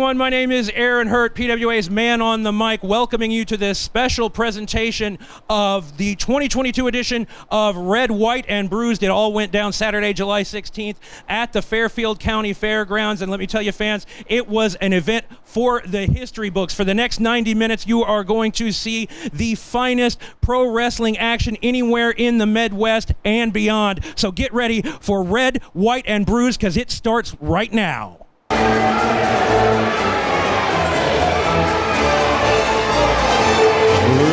everyone. My name is Aaron Hurt, PWA's Man on the Mic, welcoming you to this special presentation of the 2022 edition of Red, White, and Bruised. It all went down Saturday, July 16th at the Fairfield County Fairgrounds. And let me tell you, fans, it was an event for the history books. For the next 90 minutes, you are going to see the finest pro wrestling action anywhere in the Midwest and beyond. So get ready for Red, White, and Bruised, because it starts right now.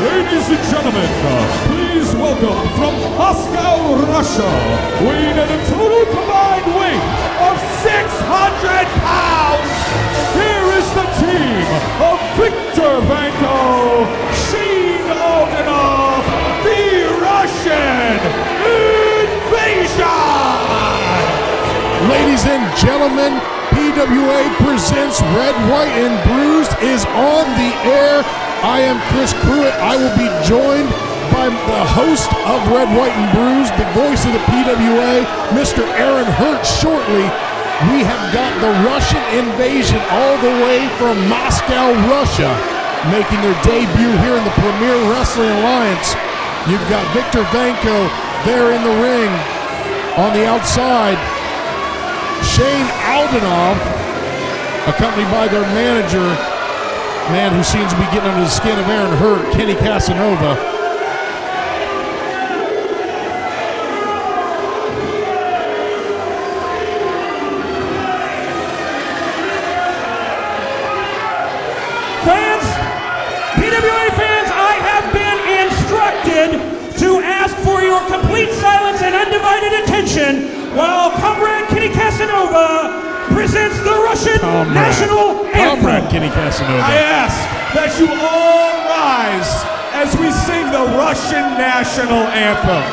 Ladies and gentlemen, please welcome from Moscow, Russia, weighing at a total combined weight of 600 pounds, here is the team of Victor Vanko, Shane Aldenoff, the Russian Invasion! Ladies and gentlemen, PWA presents Red, White, and Bruised is on the air. I am Chris Cruit. I will be joined by the host of Red, White, and Bruised, the voice of the PWA, Mr. Aaron Hurt. Shortly, we have got the Russian Invasion all the way from Moscow, Russia, making their debut here in the Premier Wrestling Alliance. You've got Victor Vanko there in the ring. On the outside, Shane Aldenoff, accompanied by their manager, man who seems to be getting under the skin of Aaron Hurt, Kenny Casanova. Fans, PWA fans, I have been instructed to ask for your complete silence and undivided attention while Comrade Kenny Casanova presents the Russian national anthem. Comrade Kenny Casanova. I ask that you all rise as we sing the Russian national anthem.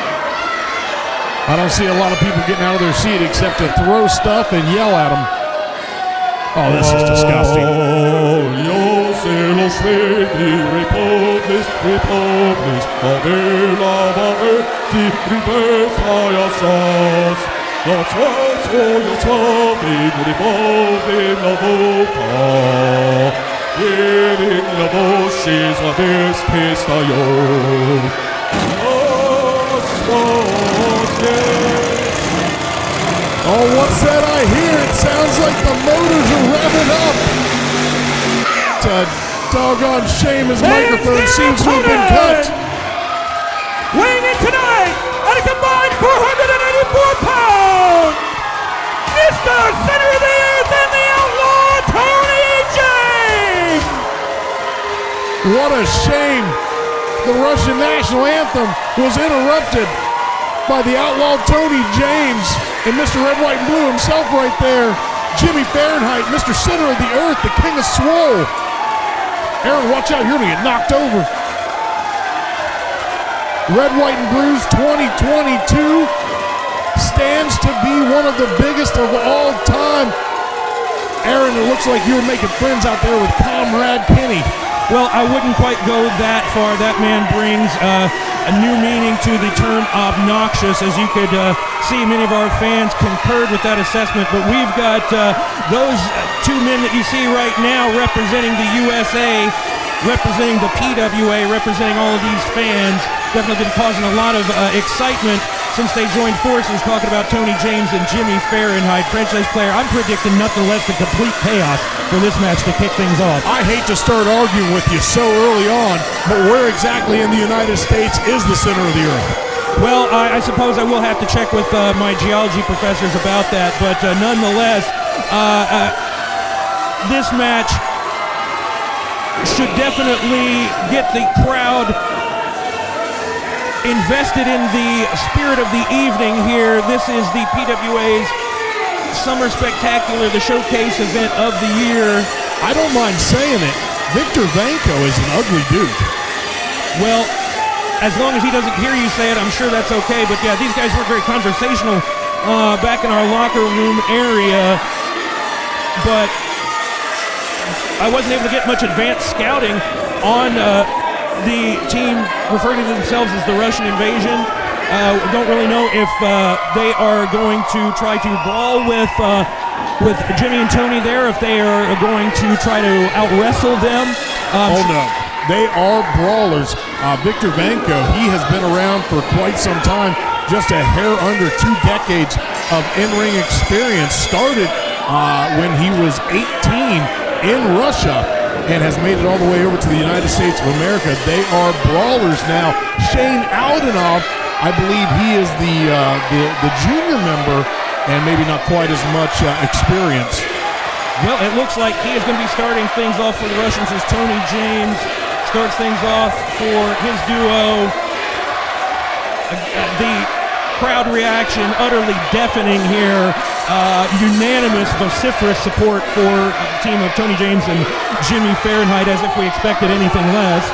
I don't see a lot of people getting out of their seat except to throw stuff and yell at them. Oh, this is disgusting. Oh, what's that I hear? It sounds like the motors are revving up. It's a doggone shame his microphone seems to have been cut. Weighing in tonight at a combined 484 pounds, Mr. Center of the Earth and the Outlaw, Tony James! What a shame. The Russian national anthem was interrupted by the Outlaw Tony James and Mr. Red, White, and Blue himself right there. Jimmy Fahrenheit, Mr. Center of the Earth, the King of Swole. Aaron, watch out, you're gonna get knocked over. Red, White, and Bruised 2022 stands to be one of the biggest of all time. Aaron, it looks like you were making friends out there with Comrade Kenny. Well, I wouldn't quite go that far. That man brings a new meaning to the term obnoxious. As you could see, many of our fans concurred with that assessment. But we've got those two men that you see right now representing the USA, representing the PWA, representing all of these fans. Definitely been causing a lot of excitement since they joined forces, talking about Tony James and Jimmy Fahrenheit, franchise player. I'm predicting nothing less than complete chaos for this match to kick things off. I hate to start arguing with you so early on, but where exactly in the United States is the center of the earth? Well, I suppose I will have to check with my geology professors about that, but nonetheless, this match should definitely get the crowd invested in the spirit of the evening here. This is the PWA's Summer Spectacular, the showcase event of the year. I don't mind saying it. Victor Vanko is an ugly dude. Well, as long as he doesn't hear you say it, I'm sure that's okay. But yeah, these guys weren't very conversational back in our locker room area. But I wasn't able to get much advanced scouting on the team referring to themselves as the Russian Invasion. Don't really know if they are going to try to brawl with with Jimmy and Tony there, if they are going to try to out-wrestle them. Oh, no. They are brawlers. Victor Vanko, he has been around for quite some time, just a hair under 2 decades of in-ring experience. Started when he was 18 in Russia and has made it all the way over to the United States of America. They are brawlers now. Shane Aldenoff, I believe he is the junior member and maybe not quite as much experience. Well, it looks like he is going to be starting things off for the Russians as Tony James starts things off for his duo. The crowd reaction utterly deafening here. Unanimous, vociferous support for the team of Tony James and Jimmy Fahrenheit, as if we expected anything less.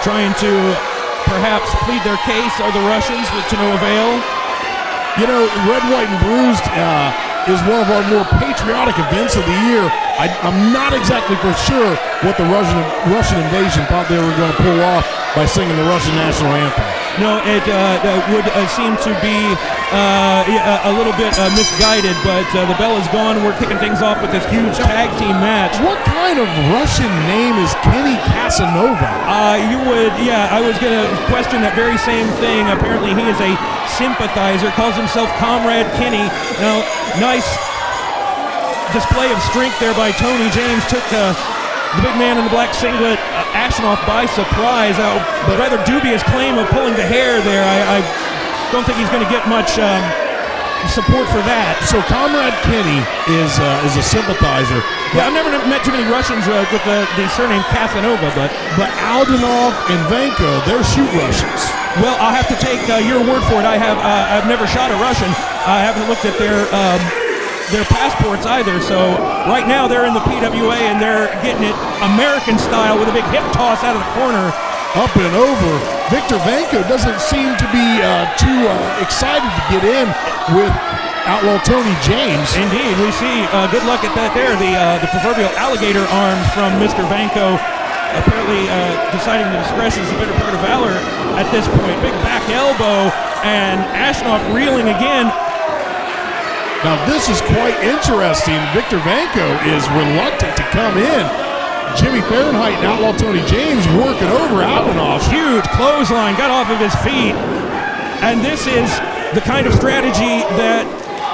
Trying to perhaps plead their case are the Russians, with to no avail. You know, Red, White, and Bruised is one of our more patriotic events of the year. I'm not exactly for sure what the Russian invasion thought they were going to pull off by singing the Russian national anthem. No, it would seem to be a little bit misguided, but the bell is gone. We're kicking things off with this huge tag team match. What kind of Russian name is Kenny Casanova? I was going to question that very same thing. Apparently he is a sympathizer, calls himself Comrade Kenny. Now, nice display of strength there by Tony James. Took the big man in the black singlet, Ashnoff, by surprise. But rather dubious claim of pulling the hair there. I don't think he's going to get much support for that. So Comrade Kenny is a sympathizer. Yeah, I've never met too many Russians with the surname Casanova, but Aldenoff and Vanko, they're shoot Russians. Well, I'll have to take your word for it. I've never shot a Russian. I haven't looked at their passports either. So right now they're in the PWA and they're getting it American style with a big hip toss out of the corner. Up and over. Victor Vanko doesn't seem to be too excited to get in with Outlaw Tony James. Indeed, we see good luck at that there. The proverbial alligator arms from Mr. Vanko, apparently deciding the discretion is the better part of valor at this point. Big back elbow, and Ashnoff reeling again. Now this is quite interesting. Victor Vanko is reluctant to come in. Jimmy Fahrenheit and Outlaw Tony James working over Aldenoff. Huge clothesline, got off of his feet. And this is the kind of strategy that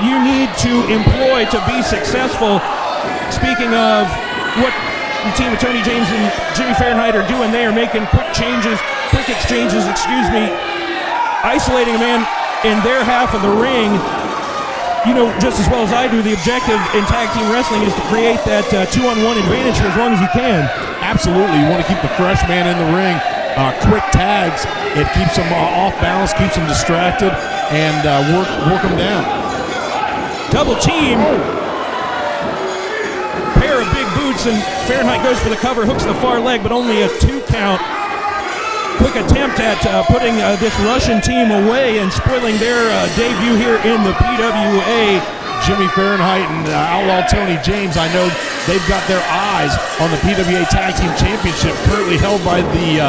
you need to employ to be successful. Speaking of what the team of Tony James and Jimmy Fahrenheit are doing, they are making quick exchanges, isolating a man in their half of the ring. You know just as well as I do, the objective in tag team wrestling is to create that 2-on-1 advantage for as long as you can. Absolutely. You want to keep the fresh man in the ring. Quick tags. It keeps them off balance, keeps them distracted, and work them down. Double team. Pair of big boots, and Fahrenheit goes for the cover, hooks the far leg, but only a 2 count. Quick attempt at putting this Russian team away and spoiling their debut here in the PWA. Jimmy Fahrenheit and Outlaw Tony James, I know they've got their eyes on the PWA Tag Team Championship, currently held by the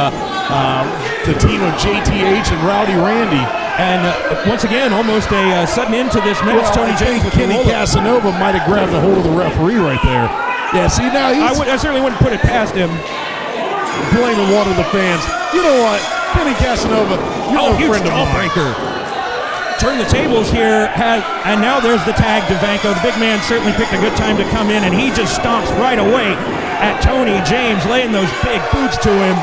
team of JTH and Rowdy Randy. And once again, almost a sudden end to this match. Tony James with Kenny Casanova might have grabbed a hold of the referee right there. Yeah, see now I certainly wouldn't put it past him. Blaming one of the fans. You know what? Kenny Casanova, you're a friend of mine. Turn the tables here, and now there's the tag to Vanko. The big man certainly picked a good time to come in, and he just stomps right away at Tony James, laying those big boots to him.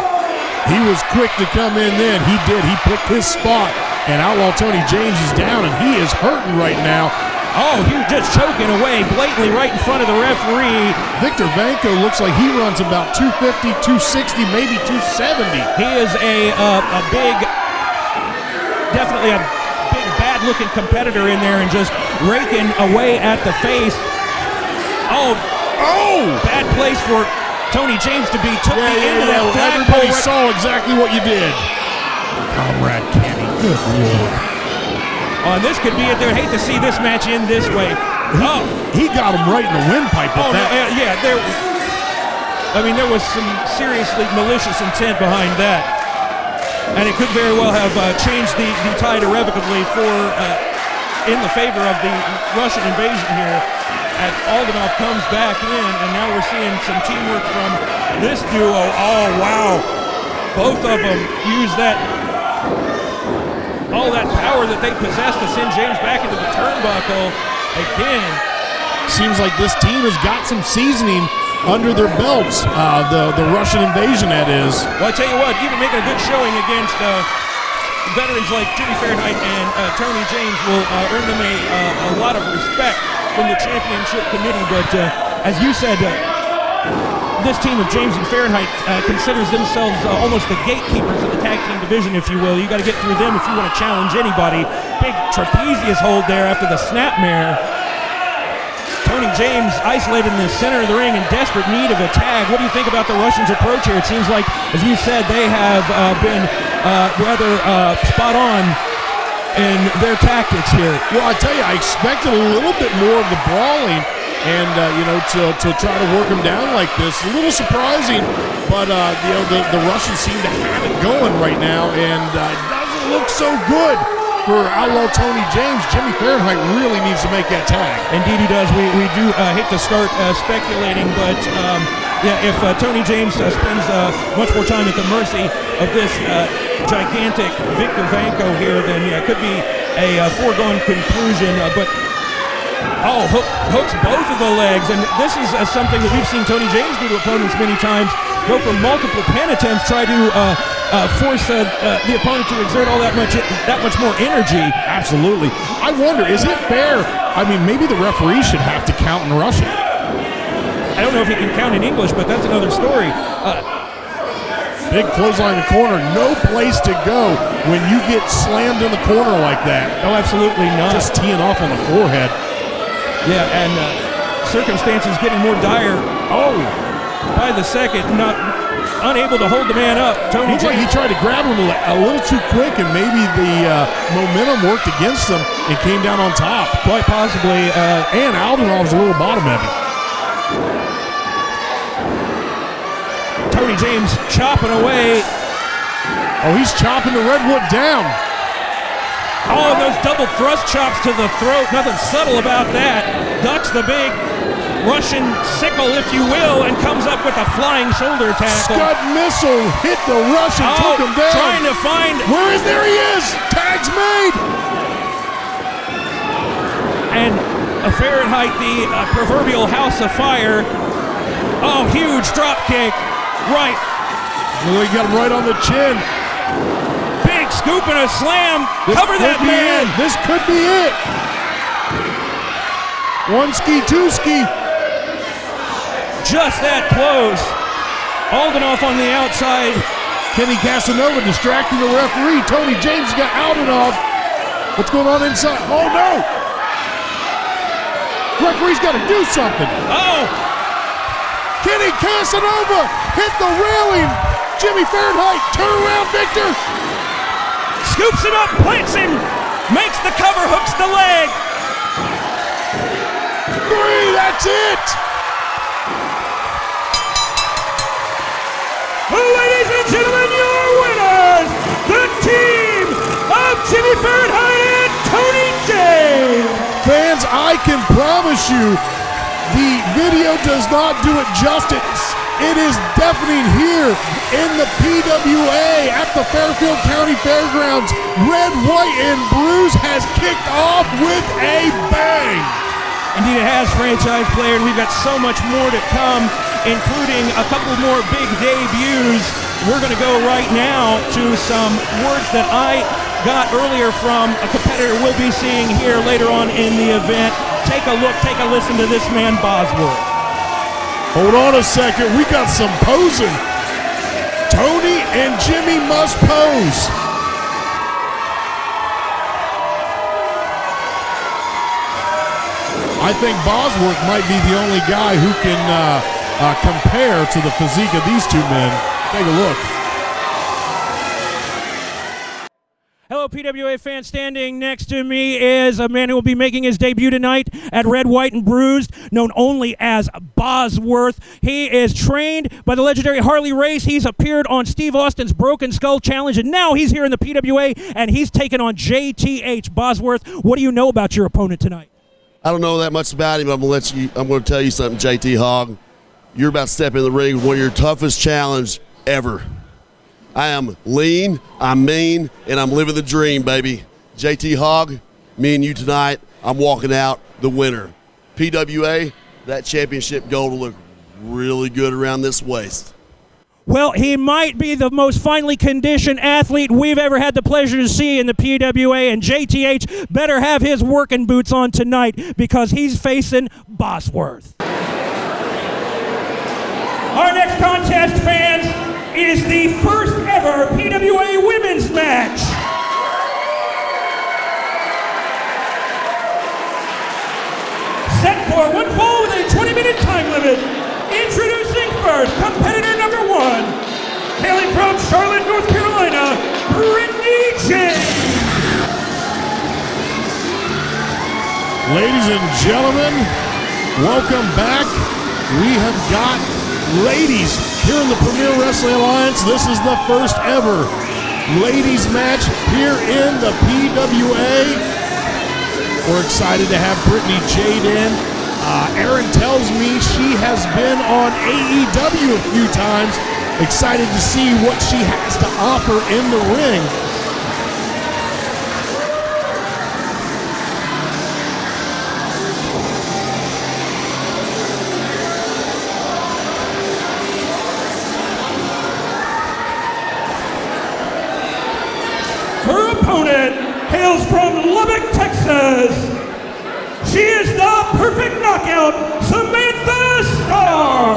He was quick to come in then. He did. He picked his spot, and Outlaw Tony James is down, and he is hurting right now. Oh, he was just choking away blatantly right in front of the referee. Victor Vanko looks like he runs about 250, 260, maybe 270. He is definitely a big, bad-looking competitor in there and just raking away at the face. Oh, bad place for Tony James to be. Took the end of that flagpole. Everybody saw exactly what you did. Comrade Kenny, good Lord. And this could be it. They'd hate to see this match end this way. He got him right in the windpipe with that. There was some seriously malicious intent behind that. And it could very well have changed the tide irrevocably for in the favor of the Russian invasion here. As Aldenhoff comes back in, and now we're seeing some teamwork from this duo. Oh, wow. Both of them use all that power that they possess to send James back into the turnbuckle again. Seems like this team has got some seasoning under their belts, the Russian invasion, that is. Well, I tell you what, even making a good showing against veterans like Jimmy Fahrenheit and Tony James will earn them a lot of respect from the championship committee. But as you said, this team of James and Fahrenheit considers themselves almost the gatekeepers of the tag team division, if you will. You got to get through them if you want to challenge anybody. Big trapezius hold there after the snapmare. Tony James isolated in the center of the ring in desperate need of a tag. What do you think about the Russians' approach here? It seems like, as you said, they have been rather spot on in their tactics here. Well, I tell you, I expected a little bit more of the brawling, and to try to work them down like this. A little surprising, but the Russians seem to have it going right now, and it doesn't look so good for Outlaw Tony James. Jimmy Fahrenheit really needs to make that tag. Indeed he does. We do hate to start speculating, but if Tony James spends much more time at the mercy of this gigantic Victor Vanko here, then it could be a foregone conclusion. Hooks both of the legs, and this is something that we've seen Tony James do to opponents many times. Go for multiple pin attempts, try to force the opponent to exert all that much more energy. Absolutely. I wonder, is it fair? I mean, maybe the referee should have to count in Russian. I don't know if he can count in English, but that's another story. Big clothesline in the corner, no place to go when you get slammed in the corner like that. No, absolutely not. Just teeing off on the forehead. Yeah, and circumstances getting more dire. Oh, by the second, unable to hold the man up. Tony Looks like he tried to grab him a little too quick, and maybe the momentum worked against him and came down on top. Quite possibly. And Aldenhoff's a little bottom heavy. Tony James chopping away. Oh, he's chopping the Redwood down. Oh, and those double thrust chops to the throat. Nothing subtle about that. Ducks the big Russian sickle, if you will, and comes up with a flying shoulder tackle. Scud missile hit the Russian, took him down. Trying to find. There he is. Tag's made. And a Fahrenheit, the proverbial house of fire. Oh, huge drop kick. Right. Well, he got him right on the chin. Big scoop and a slam. Cover that man. This could be it. One ski, two ski. Just that close. Aldenhoff on the outside. Kenny Casanova distracting the referee. Tony James got Aldenhoff. What's going on inside? Oh, no. Referee's got to do something. Oh. Kenny Casanova hit the railing. Jimmy Fahrenheit, turn around, Victor. Scoops him up, plants him, makes the cover, hooks the leg. 3, that's it. Ladies and gentlemen, your winners, the team of Jimmy Fahrenheit and Tony James. Fans, I can promise you, the video does not do it justice. It is deafening here in the PWA at the Fairfield County Fairgrounds. Red, White, and Bruised has kicked off with a bang. Indeed it has, franchise player, and we've got so much more to come, including a couple more big debuts. We're going to go right now to some words that I got earlier from a competitor we'll be seeing here later on in the event. Take a look, take a listen to this man, Bosworth. Hold on a second, we got some posing. Tony and Jimmy must pose. I think Bosworth might be the only guy who can compare to the physique of these two men. Take a look. Hello, PWA fan. Standing next to me is a man who will be making his debut tonight at Red, White, and Bruised, known only as Bosworth. He is trained by the legendary Harley Race. He's appeared on Steve Austin's Broken Skull Challenge, and now he's here in the PWA, and he's taken on JTH. Bosworth, what do you know about your opponent tonight? I don't know that much about him, but I'm going to tell you something, JT Hogg. You're about to step in the ring with one of your toughest challenges ever. I am lean, I'm mean, and I'm living the dream, baby. JT Hogg, me and you tonight, I'm walking out the winner. PWA, that championship gold will look really good around this waist. Well, he might be the most finely conditioned athlete we've ever had the pleasure to see in the PWA, and JTH better have his working boots on tonight because he's facing Bosworth. Our next contest, fans, is the first ever PWA women's match. Set for one fall with a 20-minute time limit. Introducing first, competitor number 1, hailing from Charlotte, North Carolina, Brittany Jade. Ladies and gentlemen, welcome back. We have got ladies here in the Premier Wrestling Alliance. This is the first ever ladies match here in the PWA. We're excited to have Brittany Jade in. Erin tells me she has been on AEW a few times. Excited to see what she has to offer in the ring. Her opponent hails from Lubbock, Texas. She is the perfect knockout, Samantha Starr.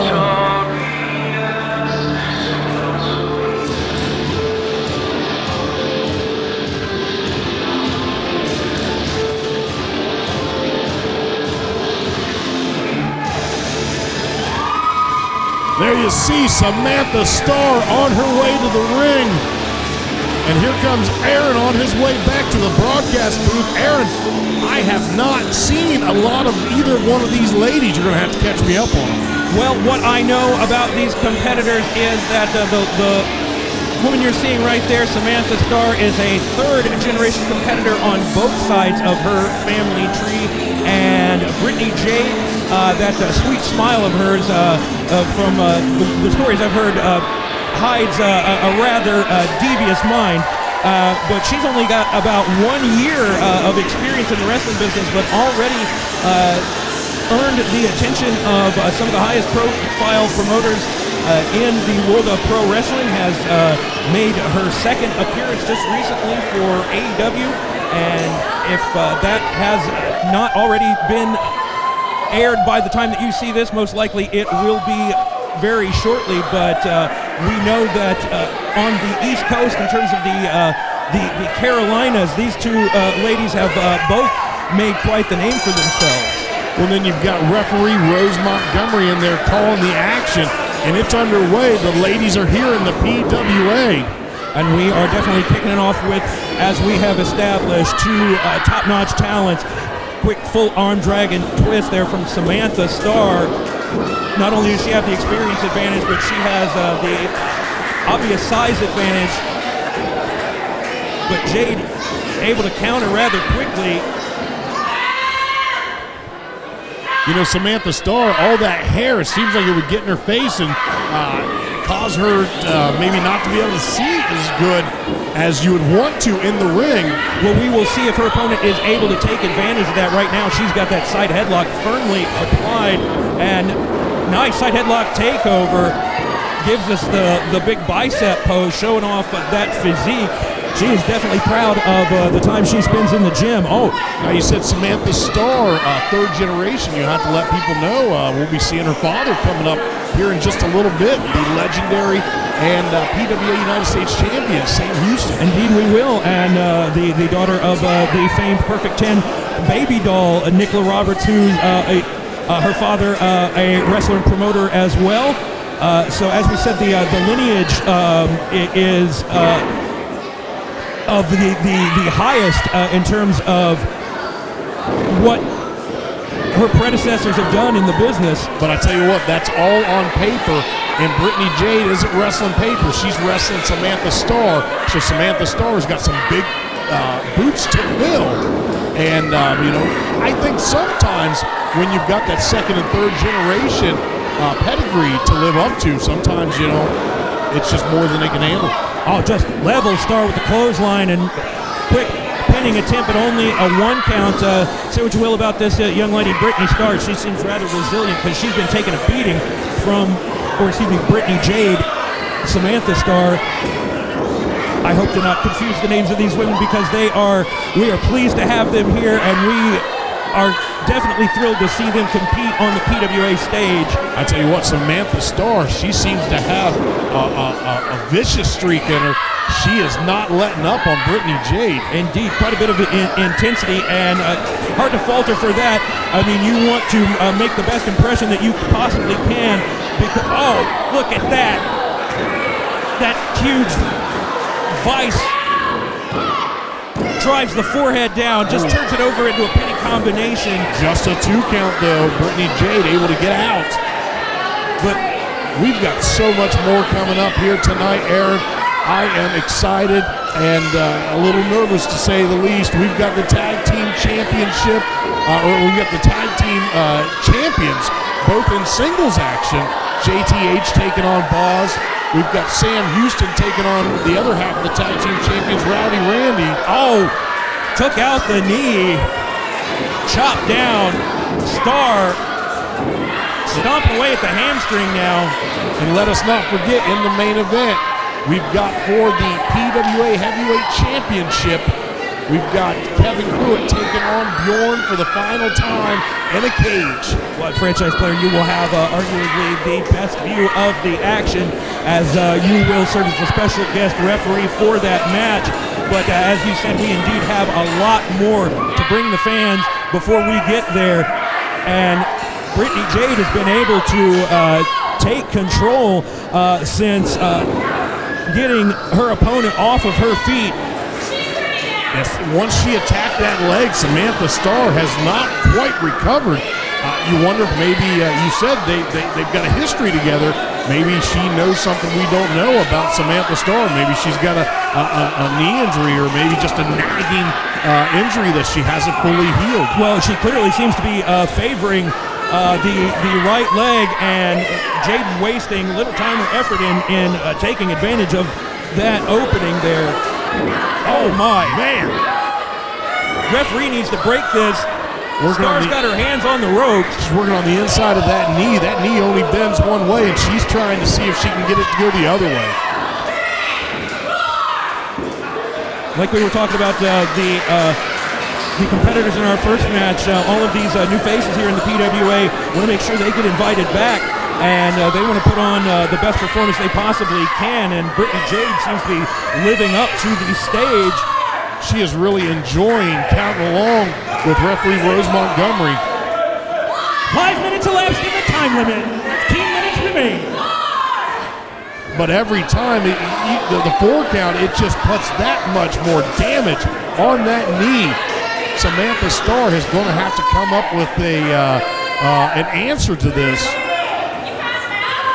There you see Samantha Starr on her way to the ring. And here comes Aaron on his way back to the broadcast booth. Aaron, I have not seen a lot of either one of these ladies. You're going to have to catch me up on them. Well, what I know about these competitors is that the woman you're seeing right there, Samantha Starr, is a third-generation competitor on both sides of her family tree. And Brittany Jade, that sweet smile of hers from the stories I've heard, hides a rather devious mind, but she's only got about 1 year of experience in the wrestling business, but already earned the attention of some of the highest profile promoters in the world of pro wrestling, has made her second appearance just recently for AEW, and if that has not already been aired by the time that you see this, most likely it will be very shortly, but we know that on the East Coast, in terms of the Carolinas, these two ladies have both made quite the name for themselves. Well, then you've got referee Rose Montgomery in there calling the action, and it's underway. The ladies are here in the PWA. And we are definitely kicking it off with, as we have established, two top-notch talents. Quick full arm drag and twist there from Samantha Starr. Not only does she have the experience advantage, but she has the obvious size advantage. But Jade able to counter rather quickly. You know, Samantha Starr, all that hair, it seems like it would get in her face and cause her maybe not to be able to see as good as you would want to in the ring. Well, we will see if her opponent is able to take advantage of that. Right now, she's got that side headlock firmly applied, and nice side headlock takeover. Gives us the big bicep pose, showing off that physique. She is definitely proud of the time she spends in the gym. Oh, now you said Samantha Starr, third generation. You have to let people know we'll be seeing her father coming up here in just a little bit. The legendary and PWA United States Champion, Sam Houston. Indeed we will. And the daughter of the famed Perfect 10 baby doll, Nicola Roberts, who's her father, a wrestler and promoter as well. So as we said, the lineage is of the highest in terms of what her predecessors have done in the business. But I tell you what, that's all on paper, and Brittany Jade isn't wrestling paper. She's wrestling Samantha Starr. So Samantha Starr's got some big boots to fill. And, I think sometimes when you've got that second and third generation pedigree to live up to, sometimes, it's just more than they can handle. Oh, just level Starr with the clothesline and quick pinning attempt, but only a 1 count. Say what you will about this young lady, Brittany Starr. She seems rather resilient because she's been taking a beating from, Brittany Jade, Samantha Starr. I hope to not confuse the names of these women because we are pleased to have them here, and we are definitely thrilled to see them compete on the PWA stage. I tell you what, Samantha Starr, she seems to have a vicious streak in her. She is not letting up on Brittany Jade. Indeed, quite a bit of intensity, and hard to falter for that. I mean, you want to make the best impression that you possibly can. Because, look at that. That huge vice drives the forehead down, just turns it over into a pinning combination. Just a 2 count, though. Brittany Jade able to get out. But we've got so much more coming up here tonight, Aaron. I am excited and a little nervous, to say the least. We've got the Tag Team Championship, we've got the Tag Team Champions, both in singles action. JTH taking on Boz. We've got Sam Houston taking on the other half of the Tag Team Champions, Rowdy Randy. Oh, took out the knee, chopped down. Starr stomping away at the hamstring now. And let us not forget, in the main event, we've got for the PWA Heavyweight Championship, we've got Kevin Cruit taking on Bjorn for the final time in a cage. What franchise player you will have arguably the best view of the action, as you will serve as the special guest referee for that match. But as you said, we indeed have a lot more to bring the fans before we get there. And Brittany Jade has been able to take control since getting her opponent off of her feet. Yes, once she attacked that leg, Samantha Starr has not quite recovered. You wonder if maybe, you said they've got a history together. Maybe she knows something we don't know about Samantha Starr. Maybe she's got a knee injury, or maybe just a nagging injury that she hasn't fully healed. Well, she clearly seems to be favoring the right leg, and Jade wasting little time or effort in taking advantage of that opening there. Oh my, man. Referee needs to break this. Star's got her hands on the ropes. She's working on the inside of that knee. That knee only bends one way, and she's trying to see if she can get it to go the other way. Like we were talking about the competitors in our first match, all of these new faces here in the PWA want to make sure they get invited back, and they want to put on the best performance they possibly can, and Brittany Jade seems to be living up to the stage. She is really enjoying counting along with referee Rose Montgomery. 5 minutes elapsed in the time limit. 15 minutes remain. But every time, the 4 count, it just puts that much more damage on that knee. Samantha Starr is going to have to come up with an answer to this.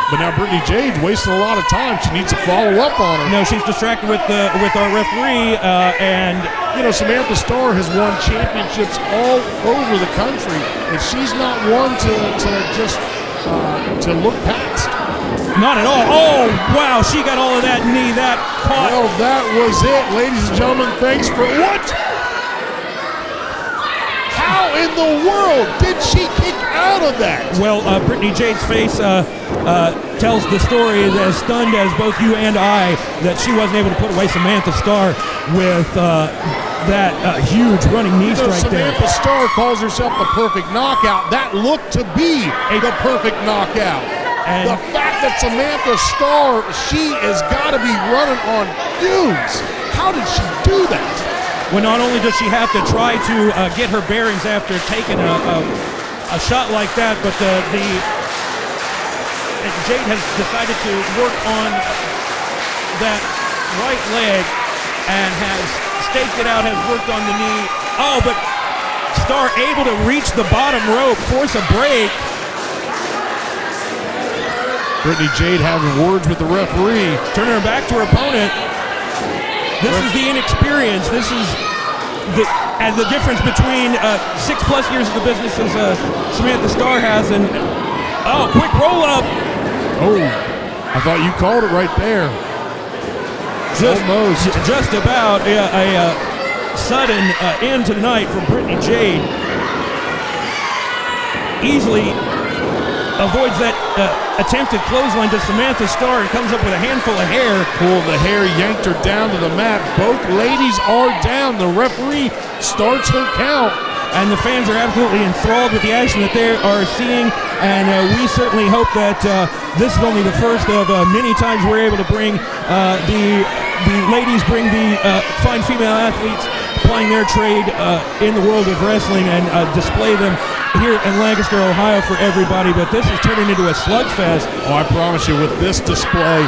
But now Brittany Jade's wasting a lot of time. She needs to follow up on her. No, she's distracted with our referee, and Samantha Starr has won championships all over the country, and she's not one to look past. Not at all. Oh, wow, she got all of that knee. That caught. Well, that was it, ladies and gentlemen. Thanks for what? How in the world did she kick out of that? Well, Brittany Jade's face tells the story, as stunned as both you and I, that she wasn't able to put away Samantha Starr with that huge running knee strike there. Samantha Starr calls herself the perfect knockout. That looked to be the perfect knockout. And the fact that Samantha Starr, she has got to be running on fumes. How did she do that? Well, not only does she have to try to get her bearings after taking a shot like that, but Jade has decided to work on that right leg and has staked it out, has worked on the knee. Oh, but Starr able to reach the bottom rope, force a break. Brittany Jade having words with the referee. Turning her back to her opponent. This is the inexperience. This is the difference between 6+ years of the business as Samantha Starr has. And quick roll up. Oh, I thought you called it right there. Almost. Just about a sudden end to the night for Brittany Jade. Easily avoids that attempted clothesline to Samantha Starr and comes up with a handful of hair. Pulled the hair, yanked her down to the mat. Both ladies are down. The referee starts her count. And the fans are absolutely enthralled with the action that they are seeing. And we certainly hope that this is only the first of many times we're able to bring the ladies, bring the fine female athletes applying their trade in the world of wrestling and display them here in Lancaster, Ohio for everybody. But this is turning into a slugfest. Oh, I promise you, with this display,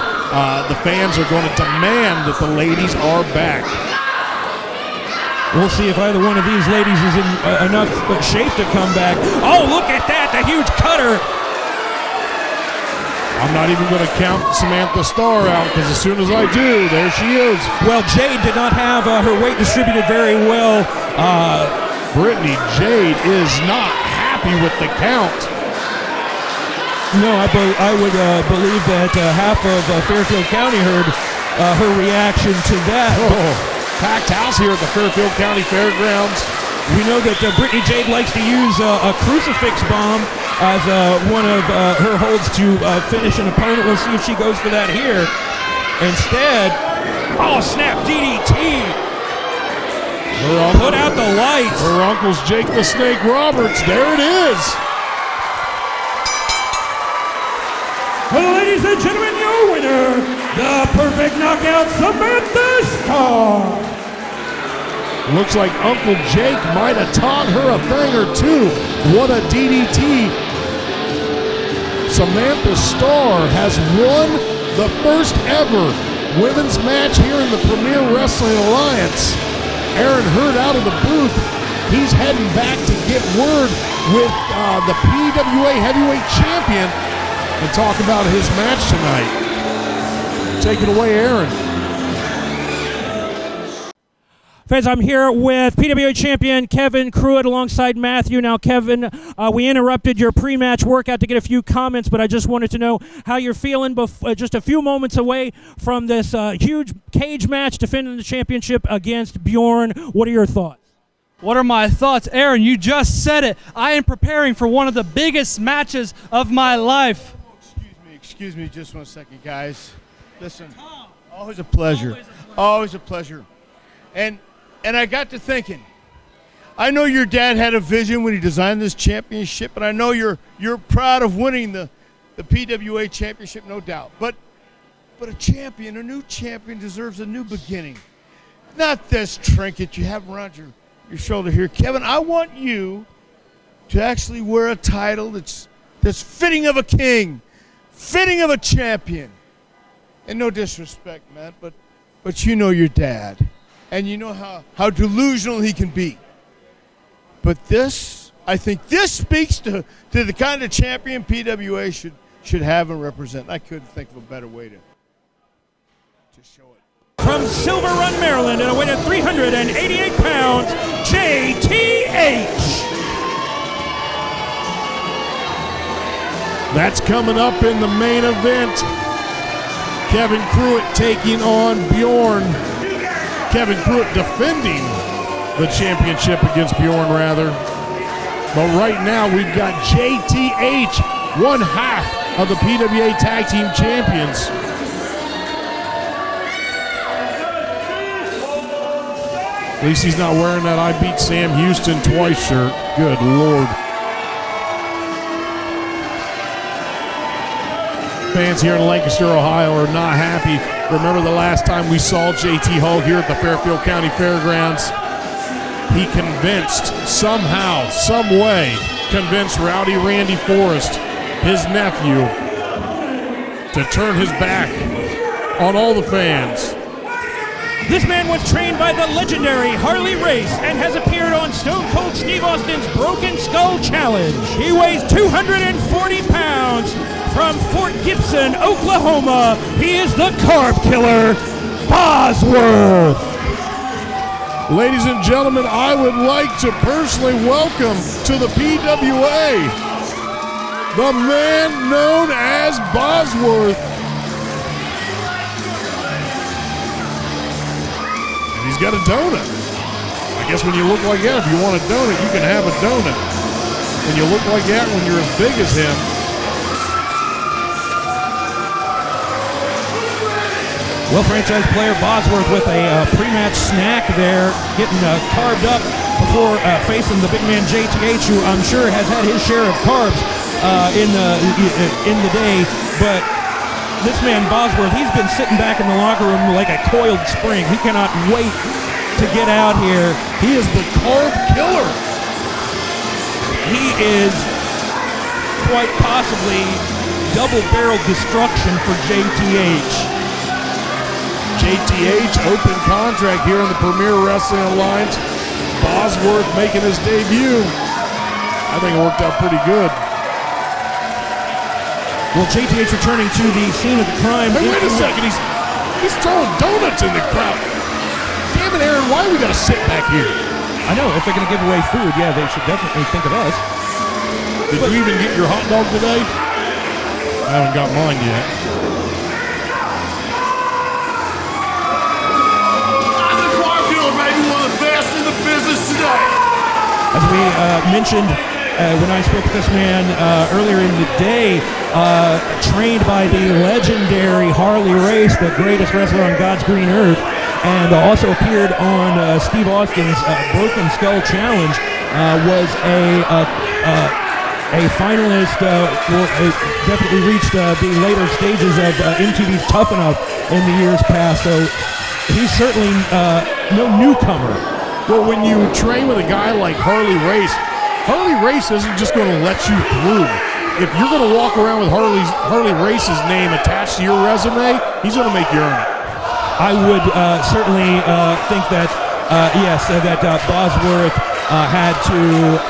the fans are going to demand that the ladies are back. We'll see if either one of these ladies is in enough shape to come back. Oh, look at that, the huge cutter. I'm not even going to count Samantha Starr out, because as soon as I do, there she is. Well, Jade did not have her weight distributed very well. Brittany Jade is not happy with the count. No, I would believe that half of Fairfield County heard her reaction to that. Packed house here at the Fairfield County Fairgrounds. We know that Brittany Jade likes to use a crucifix bomb as one of her holds to finish an opponent. We'll see if she goes for that here. Instead, snap DDT. Put out the lights. Her uncle's Jake the Snake Roberts. There it is. Ladies and gentlemen, your winner, the perfect knockout, Samantha Starr. Looks like Uncle Jake might have taught her a thing or two. What a DDT. Samantha Starr has won the first ever women's match here in the Premier Wrestling Alliance. Aaron Hurd out of the booth. He's heading back to get word with the PWA Heavyweight Champion and talk about his match tonight. Take it away, Aaron. Fans, I'm here with PWA Champion Kevin Cruit alongside Mathew. Now, Kevin, we interrupted your pre-match workout to get a few comments, but I just wanted to know how you're feeling just a few moments away from this huge cage match defending the championship against Bjorn. What are your thoughts? What are my thoughts? Aaron, you just said it. I am preparing for one of the biggest matches of my life. Excuse me just 1 second, guys. Listen, always a pleasure. Always a pleasure. And I got to thinking, I know your dad had a vision when he designed this championship, but I know you're proud of winning the PWA Championship, no doubt. But a champion, a new champion, deserves a new beginning. Not this trinket you have around your shoulder here. Kevin, I want you to actually wear a title that's fitting of a king, fitting of a champion. And no disrespect, Matt, but you know your dad. And you know how delusional he can be. But I think this speaks to the kind of champion PWA should have and represent. I couldn't think of a better way to show it. From Silver Run, Maryland, at a weight of 388 pounds, JTH. That's coming up in the main event. Kevin Cruit taking on Bjorn. Kevin Cruit defending the championship against Bjorn, rather. But right now we've got JTH, one half of the PWA Tag Team Champions. At least he's not wearing that I Beat Sam Houston Twice shirt. Good Lord. Fans here in Lancaster, Ohio are not happy. Remember the last time we saw JT Hall here at the Fairfield County Fairgrounds? He somehow, some way, convinced Rowdy Randy Forrest, his nephew, to turn his back on all the fans. This man was trained by the legendary Harley Race and has appeared on Stone Cold Steve Austin's Broken Skull Challenge. He weighs 240 pounds. From Fort Gibson, Oklahoma, he is the Carb Killer, Bosworth. Ladies and gentlemen, I would like to personally welcome to the PWA the man known as Bosworth. And he's got a donut. I guess when you look like that, if you want a donut, you can have a donut. When you look like that when you're as big as him. Well, franchise player Bosworth with a pre-match snack there, getting carved up before facing the big man JTH, who I'm sure has had his share of carbs in the day. But this man Bosworth, he's been sitting back in the locker room like a coiled spring. He cannot wait to get out here. He is the Carb Killer. He is quite possibly double-barreled destruction for JTH. JTH, open contract here in the Premier Wrestling Alliance. Bosworth making his debut. I think it worked out pretty good. Well, JTH returning to the scene of the crime. Hey, wait a second. He's throwing donuts in the crowd. Damn it, Aaron, why do we got to sit back here? I know, if they're going to give away food, yeah, they should definitely think of us. Did you even get your hot dog today? I haven't got mine yet. As we mentioned when I spoke with this man earlier in the day, trained by the legendary Harley Race, the greatest wrestler on God's green earth, and also appeared on Steve Austin's Broken Skull Challenge, was a finalist, definitely reached the later stages of MTV's Tough Enough in the years past, so he's certainly no newcomer. Well, when you train with a guy like Harley Race isn't just going to let you through. If you're going to walk around with Harley Race's name attached to your resume, he's going to make you earn it. I would certainly think that, yes, that Bosworth had to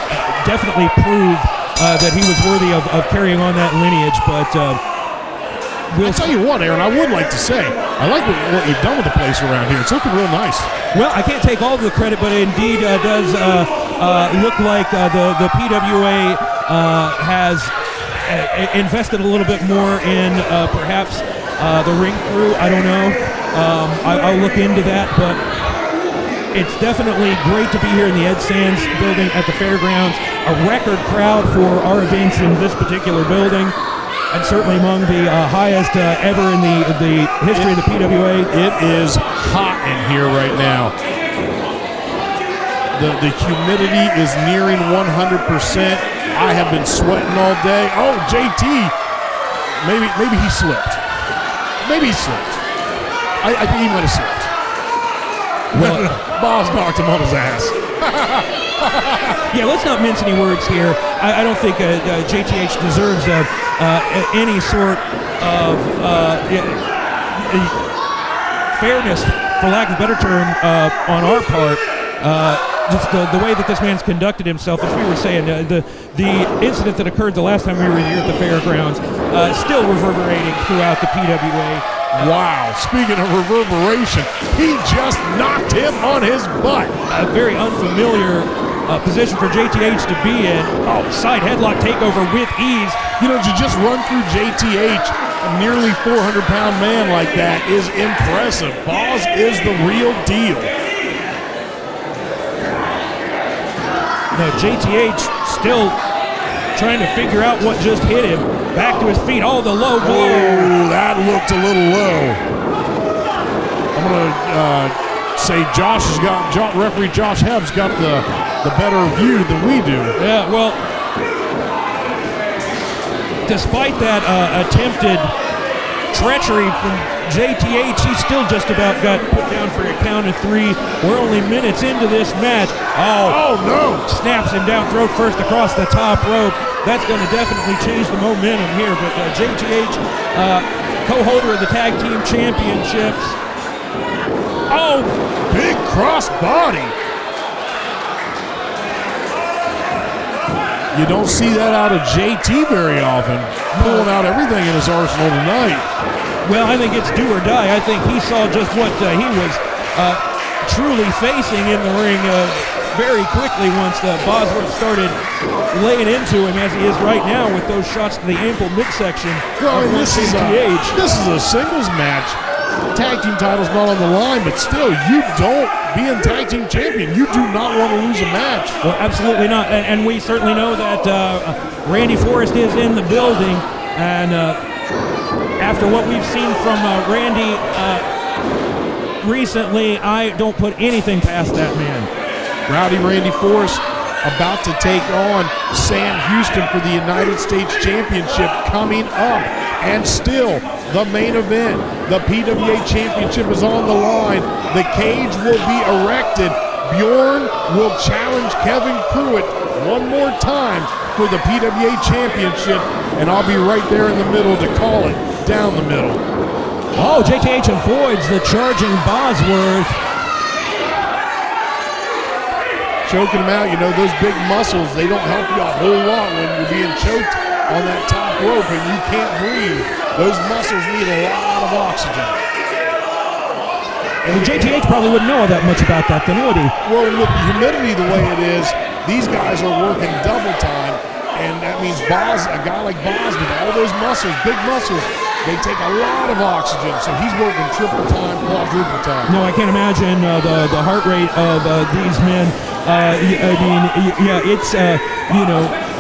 definitely prove that he was worthy of carrying on that lineage, but I'll tell you what, Aaron, I would like to say, I like what you've done with the place around here. It's looking real nice. Well, I can't take all of the credit, but it indeed does look like the PWA has invested a little bit more in perhaps the ring crew. I don't know. I'll look into that, but it's definitely great to be here in the Ed Sands building at the Fairgrounds. A record crowd for our events in this particular building. And certainly among the highest ever in the history of the PWA. It is hot in here right now. The humidity is nearing 100%. I have been sweating all day. Oh, JT, maybe he slipped. Maybe he slipped. I think he might have slipped. Well, Boz knocked him on his ass. Yeah, let's not mince any words here. I don't think JTH deserves any sort of fairness, for lack of a better term, on our part. Just the way that this man's conducted himself, as we were saying, the incident that occurred the last time we were here at the Fairgrounds, still reverberating throughout the PWA. Wow, speaking of reverberation, he just knocked him on his butt. A very unfamiliar position for JTH to be in. Oh, side headlock takeover with ease. You know, to just run through JTH, a nearly 400-pound man like that, is impressive. Boz is the real deal. No, JTH still trying to figure out what just hit him. Back to his feet. Oh, the low blow. Oh, that looked a little low. I'm going to say referee Josh Hebb's got the better view than we do. Yeah, well, despite that attempted treachery from JTH, he still just about got put down for a count of 3. We're only minutes into this match. Oh no! Snaps him down throat first across the top rope. That's going to definitely change the momentum here. But JTH, co-holder of the Tag Team Championships, Oh, big cross body. You don't see that out of JT very often, pulling out everything in his arsenal tonight. Well, I think it's do or die. I think he saw just what he was truly facing in the ring very quickly once Bosworth started laying into him as he is right now with those shots to the ankle midsection. Well, this is a singles match. Tag team title's not on the line, but still, you don't, being tag team champion, you do not want to lose a match. Well, absolutely not. And we certainly know that Randy Forrest is in the building. And after what we've seen from Randy recently, I don't put anything past that man. Rowdy Randy Forrest about to take on Sam Houston for the United States Championship coming up. And still, the main event, the PWA Championship is on the line. The cage will be erected. Bjorn will challenge Kevin Cruit one more time for the PWA Championship, and I'll be right there in the middle to call it down the middle. Oh, JTH avoids the charging Bosworth. Choking him out, you know, those big muscles, they don't help you a whole lot when you're being choked on that top rope and you can't breathe. Those muscles need a lot of oxygen. And JTH probably wouldn't know that much about that then, would he? Well, with the humidity the way it is, these guys are working double time, and that means Boz, a guy like Boz with all those muscles, big muscles, they take a lot of oxygen, so he's working triple time, quadruple time. No, I can't imagine the heart rate of these men. It's,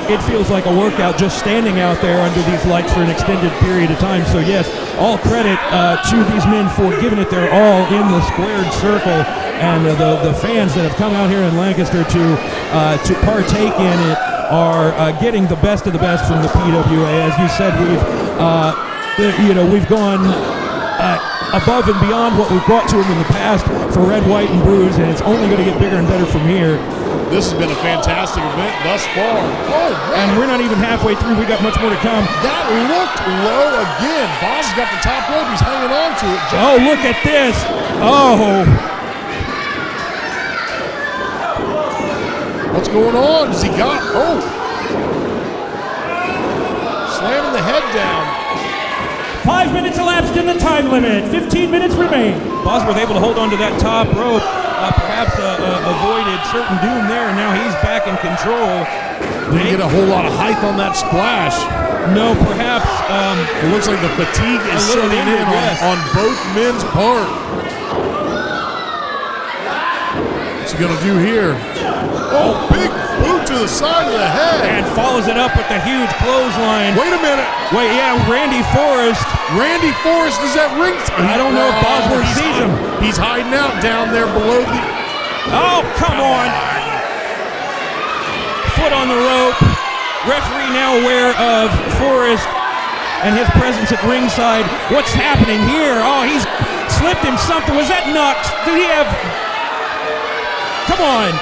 it feels like a workout just standing out there under these lights for an extended period of time. So yes, all credit to these men for giving it their all in the squared circle, and the fans that have come out here in Lancaster to partake in it are getting the best of the best from the PWA. As you said, we've gone above and beyond what we've brought to them in the past for Red, White, and Bruised, and it's only going to get bigger and better from here. This has been a fantastic event thus far. Oh, and we're not even halfway through. We got much more to come. That looked low again. Boz has got the top rope. He's hanging on to it. Oh, look at this. Oh. What's going on? Does he got? Oh. Slamming the head down. 5 minutes elapsed in the time limit. 15 minutes remain. Bosworth able to hold on to that top rope. Perhaps avoided certain doom there, and now he's back in control. Didn't get a whole lot of height on that splash. No, perhaps. It looks like the fatigue is setting in on both men's part. What's he going to do here? Oh, big boot to the side of the head. And follows it up with the huge clothesline. Wait a minute. Wait, yeah, Randy Forrest. Randy Forrest is at ring. I don't know if Bosworth sees him. He's hiding out down there below the... Oh, come on. Foot on the rope. Referee now aware of Forrest and his presence at ringside. What's happening here? Oh, he's slipped him something. Was that Nux? Did he have... Come on.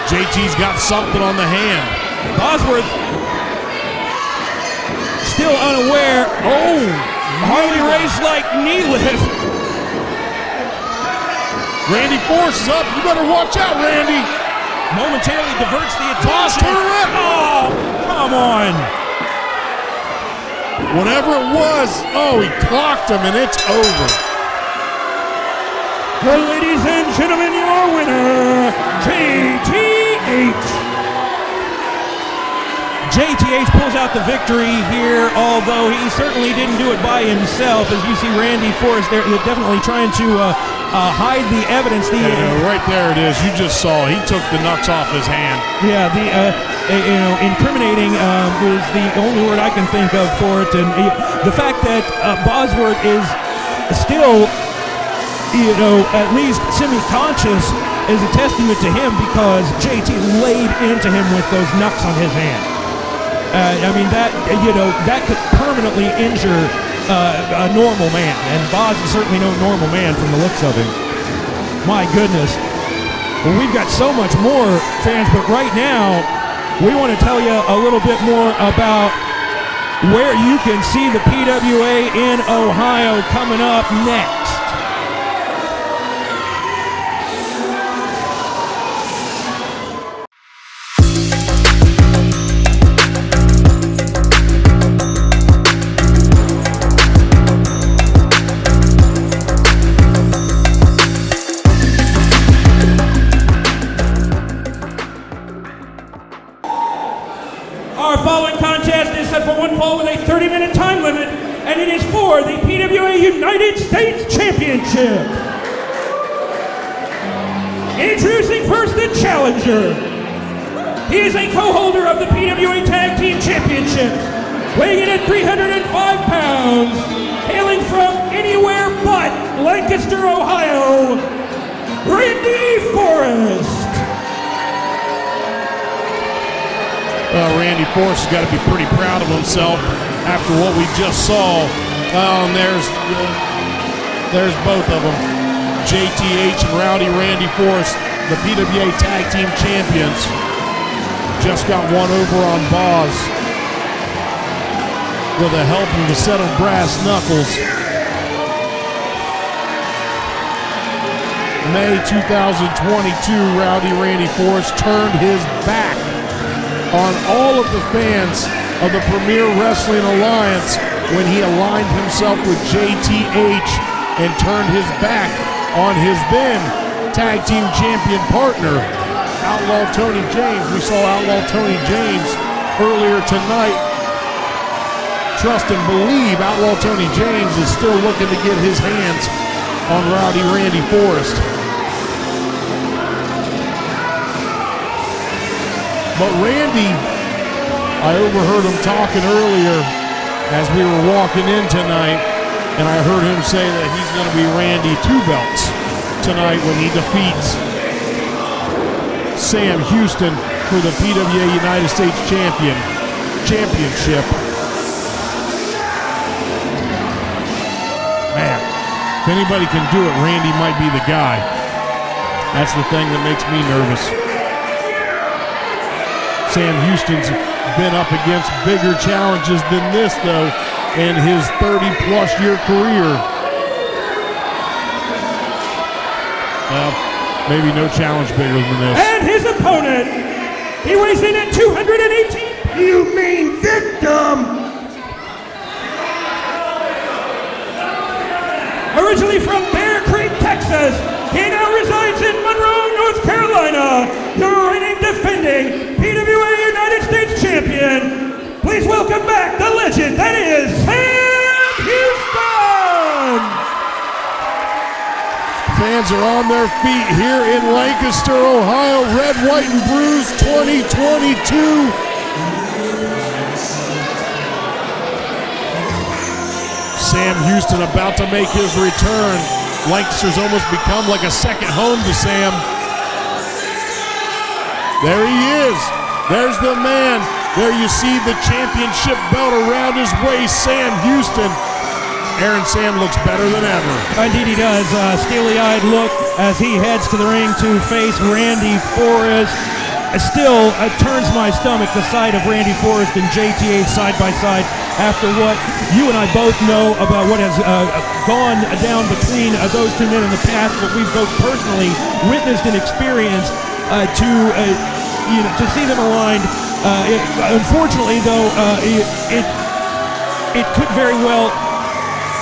JT's got something on the hand. Bosworth still unaware. Oh, Harley Race like knee lift. Randy Forrest is up. You better watch out, Randy. Momentarily diverts the Boz, attention. turn around. Oh, come on. Whatever it was, he clocked him, and it's over. Well, ladies and gentlemen, your winner, JTH. JTH pulls out the victory here, although he certainly didn't do it by himself. As you see Randy Forrest there, definitely trying to hide the evidence. Right there it is. You just saw. He took the nuts off his hand. Yeah, incriminating is the only word I can think of for it. And the fact that Bosworth is still, at least semi-conscious is a testament to him, because JT laid into him with those knucks on his hand. That could permanently injure a normal man, and Boz is certainly no normal man from the looks of him. My goodness. Well, we've got so much more, fans, but right now, we want to tell you a little bit more about where you can see the PWA in Ohio coming up next. for the PWA United States Championship. Introducing first the challenger. He is a co-holder of the PWA Tag Team Championships, weighing in at 305 pounds, hailing from anywhere but Lancaster, Ohio, Randy Forrest. Well, Randy Forrest has got to be pretty proud of himself after what we just saw. And there's both of them. JTH and Rowdy Randy Forrest, the PWA Tag Team Champions. Just got one over on Boz with the help of a set of brass knuckles. May 2022, Rowdy Randy Forrest turned his back on all of the fans of the Premier Wrestling Alliance when he aligned himself with JTH and turned his back on his then tag team champion partner, Outlaw Tony James. We saw Outlaw Tony James earlier tonight. Trust and believe Outlaw Tony James is still looking to get his hands on Rowdy Randy Forrest. But Randy, I overheard him talking earlier as we were walking in tonight, and I heard him say that he's going to be Randy 2 belts tonight when he defeats Sam Houston for the PWA United States Championship. Man, if anybody can do it, Randy might be the guy. That's the thing that makes me nervous. Sam Houston's been up against bigger challenges than this, though, in his 30-plus year career. Well, maybe no challenge bigger than this. And his opponent, he weighs in at 218. You mean victim! Originally from Bear Creek, Texas, he now resides in Monroe, North Carolina. Your reigning defending PWA United States Champion. Please welcome back the legend that is Sam Houston! Fans are on their feet here in Lancaster, Ohio. Red, White, and Bruised 2022. Sam Houston about to make his return. Lancaster's almost become like a second home to Sam. There he is. There's the man. There you see the championship belt around his waist, Sam Houston. Aaron, Sam looks better than ever. Indeed he does. Steely-eyed look as he heads to the ring to face Randy Forrest. Still turns my stomach, the sight of Randy Forrest and JTA side by side after what you and I both know about what has gone down between those two men in the past, what we've both personally witnessed and experienced. To see them aligned, unfortunately though, it could very well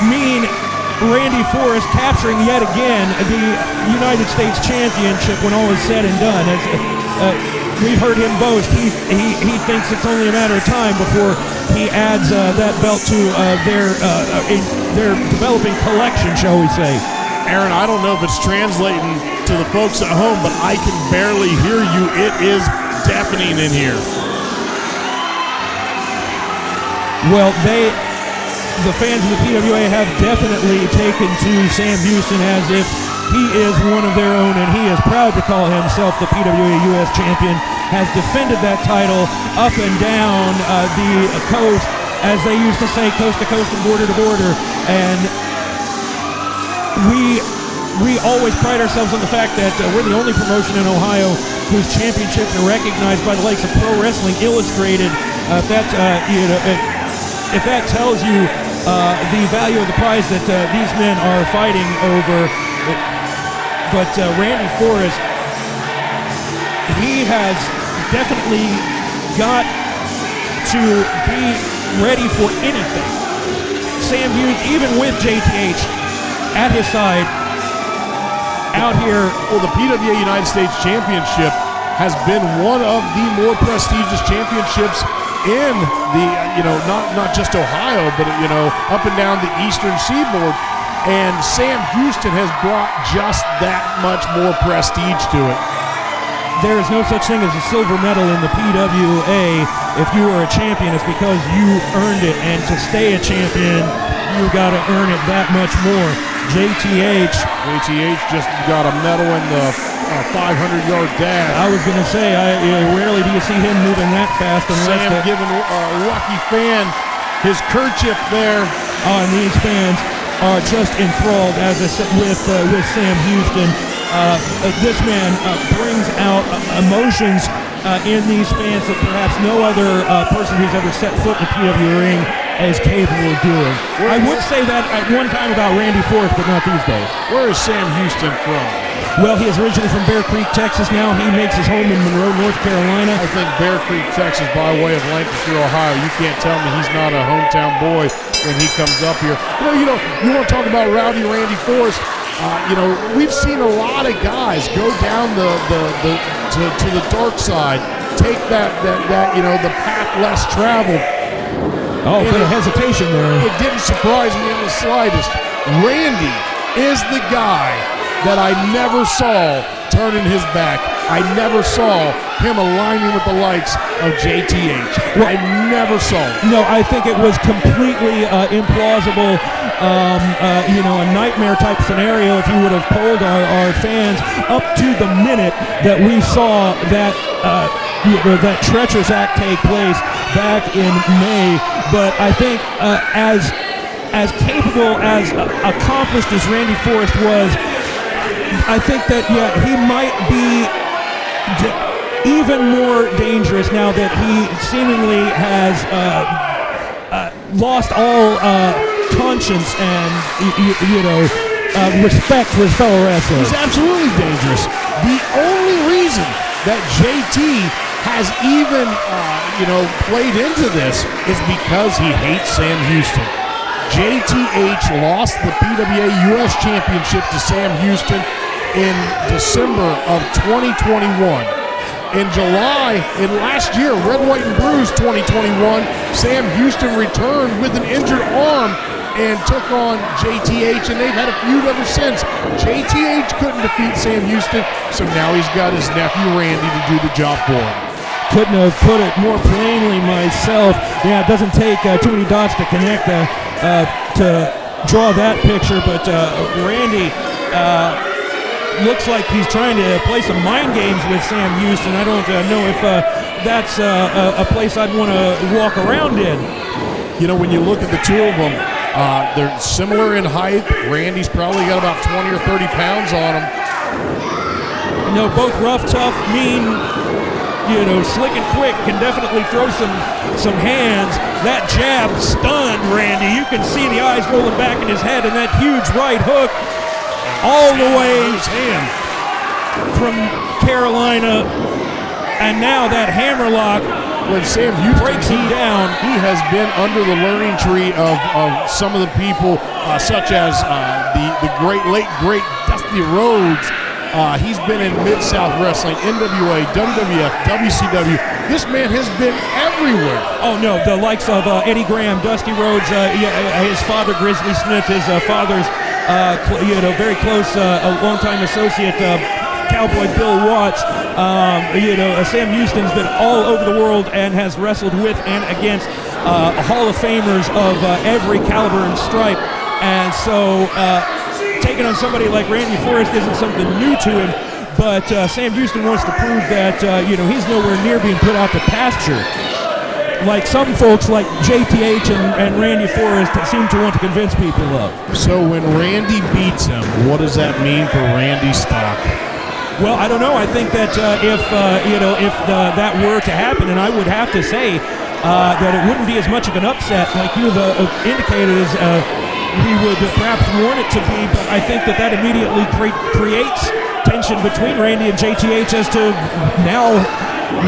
mean Randy Forrest capturing yet again the United States Championship when all is said and done. We've heard him boast. He thinks it's only a matter of time before he adds that belt to their developing collection, shall we say. Aaron, I don't know if it's translating to the folks at home, but I can barely hear you. It is deafening in here. Well, the fans of the PWA have definitely taken to Sam Houston as if he is one of their own, and he is proud to call himself the PWA U.S. Champion, has defended that title up and down the coast, as they used to say, coast to coast and border to border. And we always pride ourselves on the fact that we're the only promotion in Ohio whose championships are recognized by the likes of Pro Wrestling Illustrated. If that tells you the value of the prize that these men are fighting over. But Randy Forrest, he has definitely got to be ready for anything. Sam Hughes, even with JTH at his side, out here. Well, the PWA United States Championship has been one of the more prestigious championships in the, not just Ohio, but, up and down the eastern seaboard. And Sam Houston has brought just that much more prestige to it. There is no such thing as a silver medal in the PWA. If you are a champion, it's because you earned it. And to stay a champion, you got to earn it that much more. JTH just got a medal in the 500-yard dash. I was going to say, rarely do you see him moving that fast. Sam giving a lucky fan his kerchief there. And these fans are just enthralled, as I said, with Sam Houston. This man brings out emotions in these fans that perhaps no other person who's ever set foot in the PWA ring is capable of doing. I would say that at one time about Randy Forrest, but not these days. Where is Sam Houston from? Well, he is originally from Bear Creek, Texas. Now he makes his home in Monroe, North Carolina. I think Bear Creek, Texas, by way of Lancaster, Ohio. You can't tell me he's not a hometown boy when he comes up here. You want to talk about Rowdy Randy Forrest? We've seen a lot of guys go down to the dark side, take that the path less traveled. Oh, a bit of hesitation there. It didn't surprise me in the slightest. Randy is the guy that I never saw turning his back. I never saw him aligning with the likes of JTH. I never saw it. No, I think it was completely implausible. A nightmare type scenario if you would have polled our fans up to the minute that we saw that that treacherous act take place back in May. But I think as capable, as accomplished as Randy Forrest was, I think that he might be even more dangerous now that he seemingly has lost all conscience and respect for his fellow wrestlers. He's absolutely dangerous. The only reason that JT has even played into this is because he hates Sam Houston. JTH lost the PWA US Championship to Sam Houston in December of 2021. In July, in last year, Red, White, and Bruised 2021, Sam Houston returned with an injured arm and took on JTH, and they've had a feud ever since. JTH couldn't defeat Sam Houston, so now he's got his nephew Randy to do the job for him. Couldn't have put it more plainly myself. Yeah, it doesn't take too many dots to connect to draw that picture, but Randy looks like he's trying to play some mind games with Sam Houston. I don't know if that's a place I'd want to walk around in. When you look at the two of them, they're similar in height. Randy's probably got about 20 or 30 pounds on him. Both rough, tough, mean, slick and quick, can definitely throw some hands. That jab stunned Randy. You can see the eyes rolling back in his head, and that huge right hook all the way from Carolina. And now that hammerlock, when Sam Houston breaks him down. He has been under the learning tree of some of the people, such as the late great Dusty Rhodes. He's been in Mid-South Wrestling, NWA, WWF, WCW. This man has been everywhere. Oh, no, the likes of Eddie Graham, Dusty Rhodes, his father, Grizzly Smith, his father's, very close, longtime associate, Cowboy Bill Watts. Sam Houston's been all over the world and has wrestled with and against Hall of Famers of every caliber and stripe. And so taking on somebody like Randy Forrest isn't something new to him, but Sam Houston wants to prove that, he's nowhere near being put out to pasture like some folks like JTH and Randy Forrest seem to want to convince people of. So when Randy beats him, what does that mean for Randy's stock? Well, I don't know. I think that if that were to happen, and I would have to say that it wouldn't be as much of an upset like you've indicated as we would perhaps want it to be, but I think that immediately creates tension between Randy and JTH as to now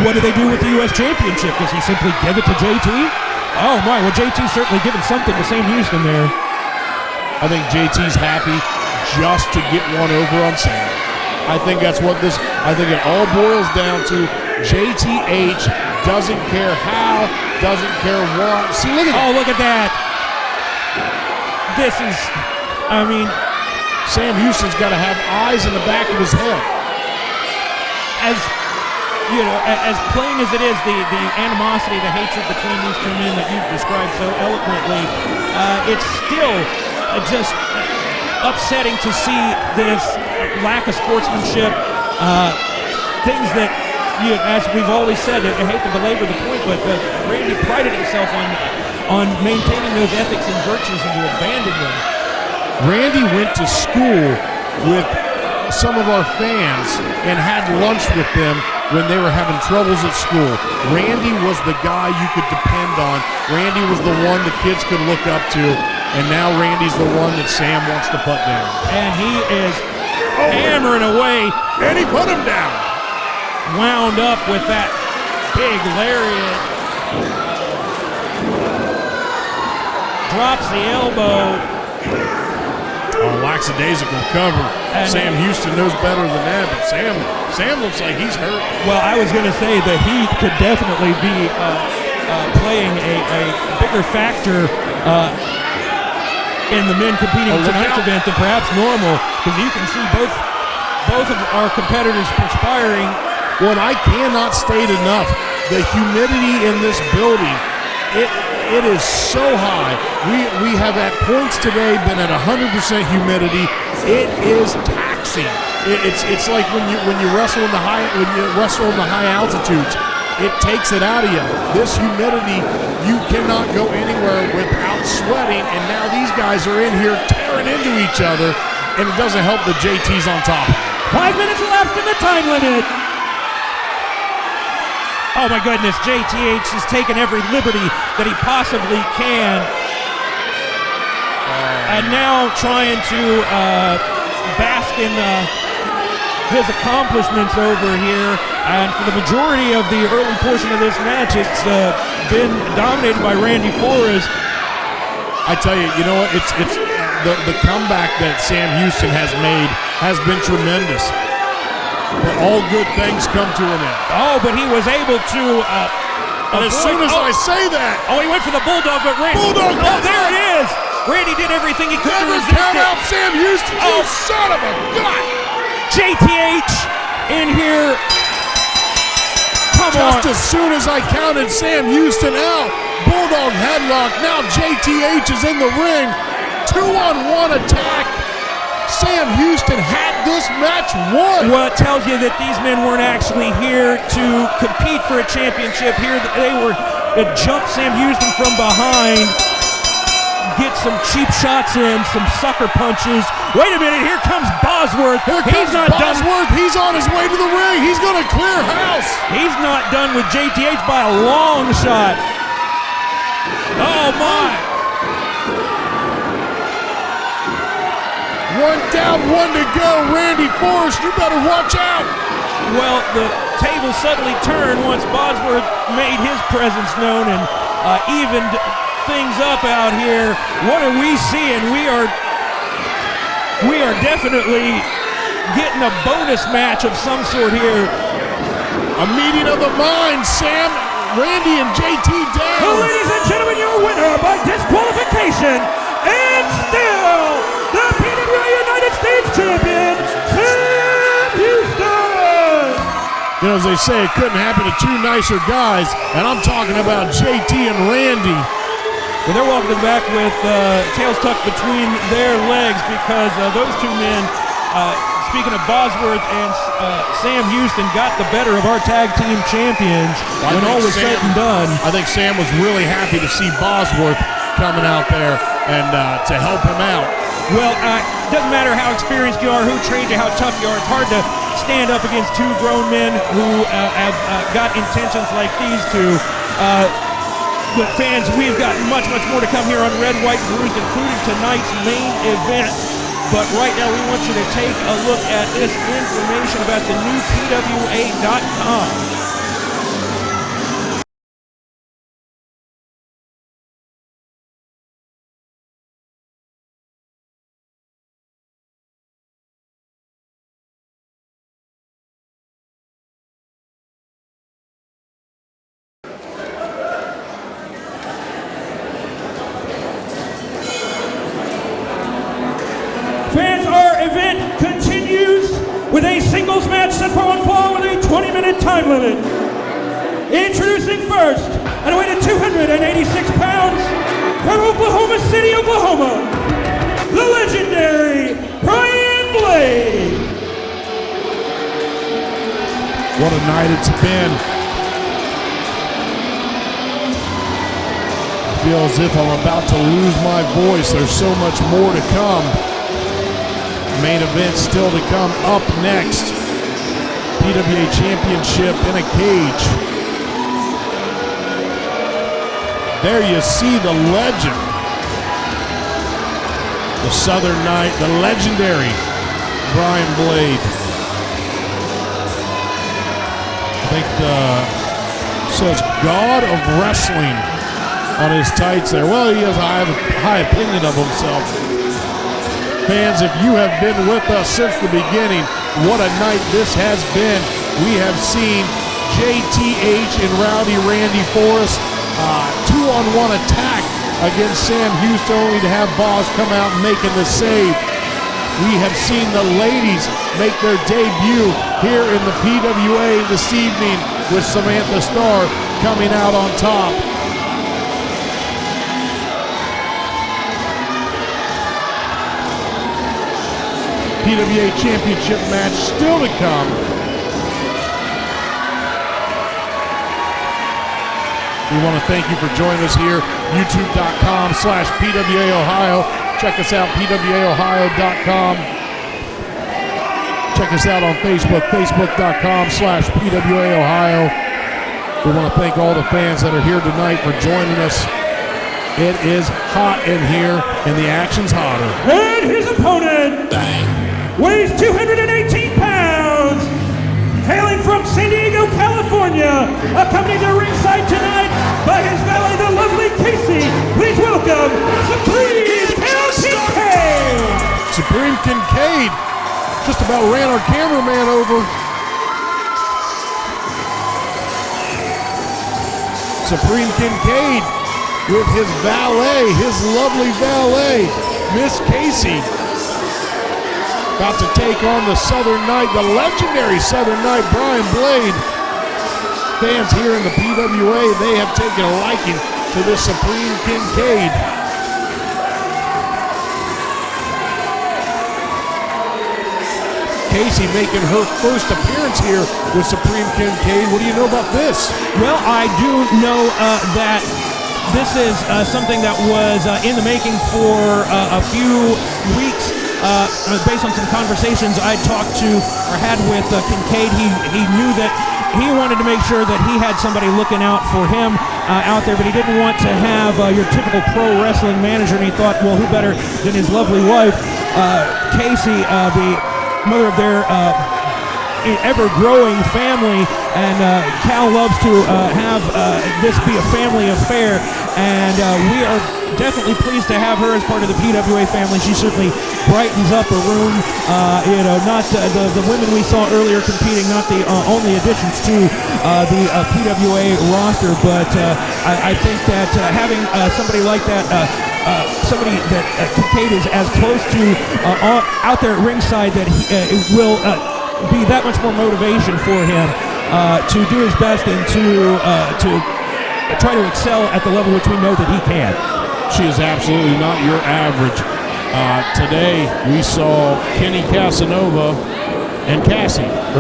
what do they do with the U.S. Championship? Does he simply give it to JT? Oh my, well JT's certainly given something to Sam Houston there. I think JT's happy just to get one over on Sam. I think that's what I think it all boils down to. JTH doesn't care how, doesn't care what. See, look at that. Oh, look at that. This is, I mean, Sam Houston's got to have eyes in the back of his head. as you know, as plain as it is, the animosity, the hatred between these two men that you've described so eloquently, it's still just upsetting to see this lack of sportsmanship, things that, as we've always said, I hate to belabor the point, but Randy prided himself on maintaining those ethics and virtues and to abandon them. Randy went to school with some of our fans and had lunch with them when they were having troubles at school. Randy was the guy you could depend on. Randy was the one the kids could look up to, and now Randy's the one that Sam wants to put down. And he is hammering away. And he put him down. Wound up with that big lariat. Drops the elbow. Oh, lackadaisical cover. And Sam Houston knows better than that, but Sam looks like he's hurt. Well, I was going to say the heat could definitely be playing a bigger factor in the men competing tonight's event than perhaps normal, because you can see both of our competitors perspiring. Well, and I cannot state enough, the humidity in this building, it is so high. We have at points today been at 100% humidity. It is taxing. It's like when you wrestle in the high altitudes, it takes it out of you. This humidity, you cannot go anywhere without sweating, and now these guys are in here tearing into each other, and it doesn't help the JT's on top. 5 minutes left in the time limit. Oh my goodness, JTH has taken every liberty that he possibly can. And now trying to bask in his accomplishments over here. And for the majority of the early portion of this match, it's been dominated by Randy Forrest. I tell you, you know what? It's the comeback that Sam Houston has made has been tremendous. But all good things come to an end. Oh, but he was able to. And as soon as I say that, he went for the bulldog, but Randy. Bulldog! Oh, there it is. Randy did everything he could to never resist count it. out Sam Houston. Oh, son of a gun! JTH in here. Come on. Just as soon as I counted Sam Houston out, bulldog headlock. Now JTH is in the ring. 2-on-1 attack. Sam Houston had this match won. Well, it tells you that these men weren't actually here to compete for a championship. Here they were to jump Sam Houston from behind, get some cheap shots in, some sucker punches. Wait a minute, here comes Bosworth. He's not Bosworth. He's on his way to the ring. He's going to clear house. He's not done with JTH by a long shot. Oh, my. One down, one to go. Randy Forrest, you better watch out. Well, the table suddenly turned once Bosworth made his presence known and evened things up out here. What are we seeing? We are definitely getting a bonus match of some sort here. A meeting of the minds, Sam, Randy, and JT down. Well, ladies and gentlemen, your winner by disqualification and still the PWA United States Champion, Sam Houston! You know, as they say, it couldn't happen to two nicer guys, and I'm talking about JT and Randy. Well, they're walking back with tails tucked between their legs because those two men, speaking of Bosworth and Sam Houston, got the better of our tag team champions when all was said and done. I think Sam was really happy to see Bosworth coming out there and to help him out. Well, it doesn't matter how experienced you are, who trained you, how tough you are. It's hard to stand up against two grown men who have got intentions like these two. But fans, we've got much, much more to come here on Red, White, Bruised, including tonight's main event. But right now, we want you to take a look at this information about the new PWA.com. with a singles match set for one fall with a 20-minute time limit. Introducing first, at a weight of 286 pounds, from Oklahoma City, Oklahoma, the legendary Bryan Blade. What a night it's been. I feel as if I'm about to lose my voice. There's so much more to come. Main event still to come. Up next, PWA Championship in a cage. There you see the legend. The Southern Knight, the legendary Bryan Blade. I think says God of Wrestling on his tights there. Well, he has a high opinion of himself. Fans, if you have been with us since the beginning, what a night this has been. We have seen JTH and Rowdy Randy Forrest, 2-on-1 attack against Sam Houston, only to have Boz come out and making the save. We have seen the ladies make their debut here in the PWA this evening with Samantha Starr coming out on top. PWA Championship match still to come. We want to thank you for joining us here, youtube.com/PWA Ohio. Check us out, PWAOhio.com. Check us out on Facebook, Facebook.com/PWA Ohio. We want to thank all the fans that are here tonight for joining us. It is hot in here, and the action's hotter. And his opponent weighs 218 pounds, hailing from San Diego, California, accompanied to ringside tonight by his valet, the lovely Casey. Please welcome Supreme Kincade. Supreme Kincade just about ran our cameraman over. Supreme Kincade with his valet, his lovely valet, Miss Casey. About to take on the Southern Knight, the legendary Southern Knight, Bryan Blade. Fans here in the PWA, they have taken a liking to this Supreme Kincade. Casey making her first appearance here with Supreme Kincade. What do you know about this? Well, I do know that this is something that was in the making for a few weeks. Based on some conversations I talked to or had with Kincade, he knew that he wanted to make sure that he had somebody looking out for him out there, but he didn't want to have your typical pro wrestling manager, and he thought, well, who better than his lovely wife, Casey, the mother of their ever-growing family, and Cal loves to have this be a family affair, and we are definitely pleased to have her as part of the PWA family. She certainly brightens up a room. Not the women we saw earlier competing, not the only additions to the PWA roster, but I think that having somebody like that, somebody that Kincade is as close to out there at ringside, that it will be that much more motivation for him to do his best and to try to excel at the level which we know that he can. She is absolutely not your average. Today we saw Kenny Casanova and Casey. I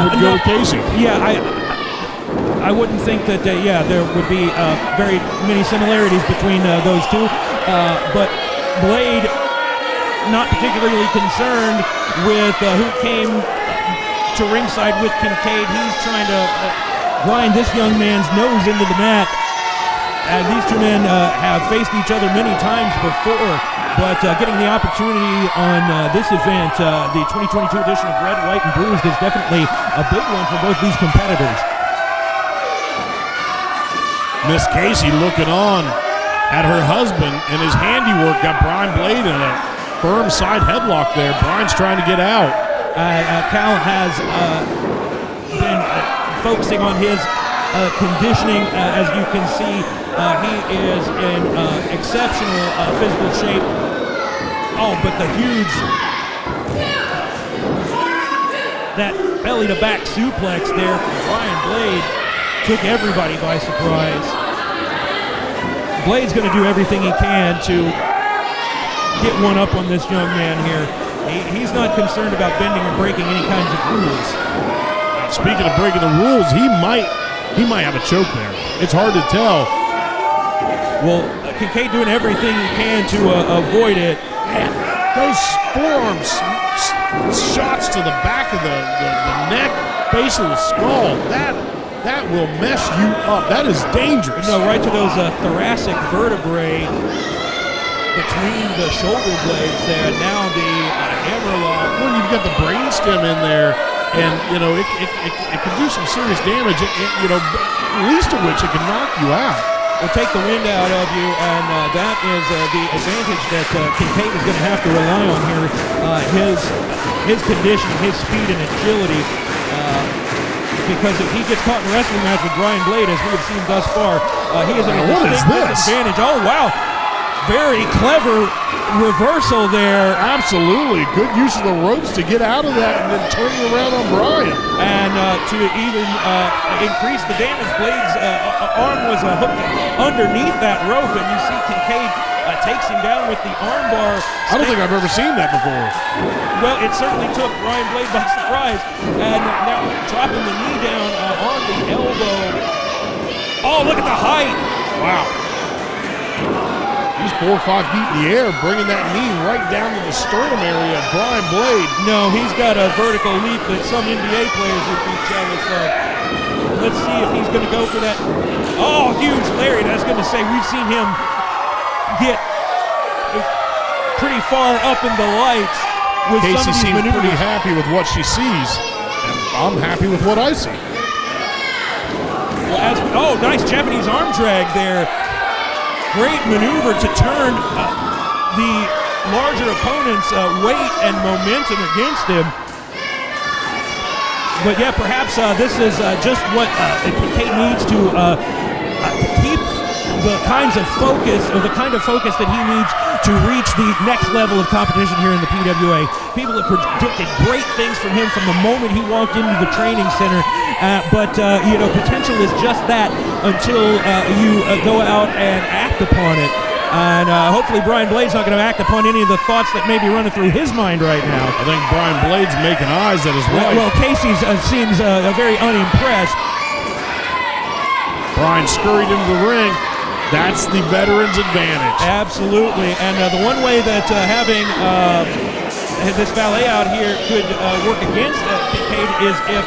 would go to Casey. Yeah, I wouldn't think that there would be very many similarities between those two, but Blade not particularly concerned with who came to ringside with Kincade. He's trying to grind this young man's nose into the mat. And these two men have faced each other many times before, but getting the opportunity on this event, the 2022 edition of Red, White, and Bruised, is definitely a big one for both these competitors. Miss Casey looking on at her husband and his handiwork. Got Bryan Blade in a firm side headlock there. Bryan's trying to get out. Cal has been focusing on his conditioning. As you can see, he is in exceptional physical shape. Oh, but the huge that belly-to-back suplex there from Bryan Blade took everybody by surprise. Blade's going to do everything he can to get one up on this young man here. He's not concerned about bending or breaking any kinds of rules. Speaking of breaking the rules, he might have a choke there. It's hard to tell. Well, Kincade doing everything he can to avoid it. Man, those forearms, shots to the back of the neck, base of the skull, that will mess you up. That is dangerous. No, right to those thoracic vertebrae between the shoulder blades there. Now the hammerlock. When you've got the brainstem in there, and it can do some serious damage. Least of which it can knock you out. Will take the wind out of you, and that is the advantage that Kincade is going to have to rely on here. His condition, his speed and agility. Because if he gets caught in a wrestling match with Bryan Blade, as we have seen thus far, he is at a distinct disadvantage. Oh, wow. Very clever reversal there. Absolutely. Good use of the ropes to get out of that and then turn around on Bryan. And to even increase the damage, Blade's arm was hooked underneath that rope, and you see Kincade takes him down with the arm bar. I don't think I've ever seen that before. Well, it certainly took Bryan Blade by surprise. And now dropping the knee down on the elbow. Oh, look at the height. Wow. He's 4 or 5 feet in the air, bringing that knee right down to the sternum area of Bryan Blade. No, he's got a vertical leap that some NBA players would be jealous of. Let's see if he's going to go for that. Oh, huge lariat. I was going to say, we've seen him get pretty far up in the lights with Casey some of these seems maneuvers. pretty happy with what she sees, and I'm happy with what I see. Well, nice Japanese arm drag there. Great maneuver to turn the larger opponent's weight and momentum against him. But yeah, perhaps this is just what Kincade needs to keep the kinds of focus, or the kind of focus that he needs to reach the next level of competition here in the PWA. People have predicted great things from him from the moment he walked into the training center, but potential is just that until you go out and act upon it. And hopefully Bryan Blade's not going to act upon any of the thoughts that may be running through his mind right now. I think Bryan Blade's making eyes at his wife. Well, Casey seems very unimpressed. Bryan scurried into the ring. That's the veteran's advantage. Absolutely. And the one way that having this valet out here could work against Kincade is if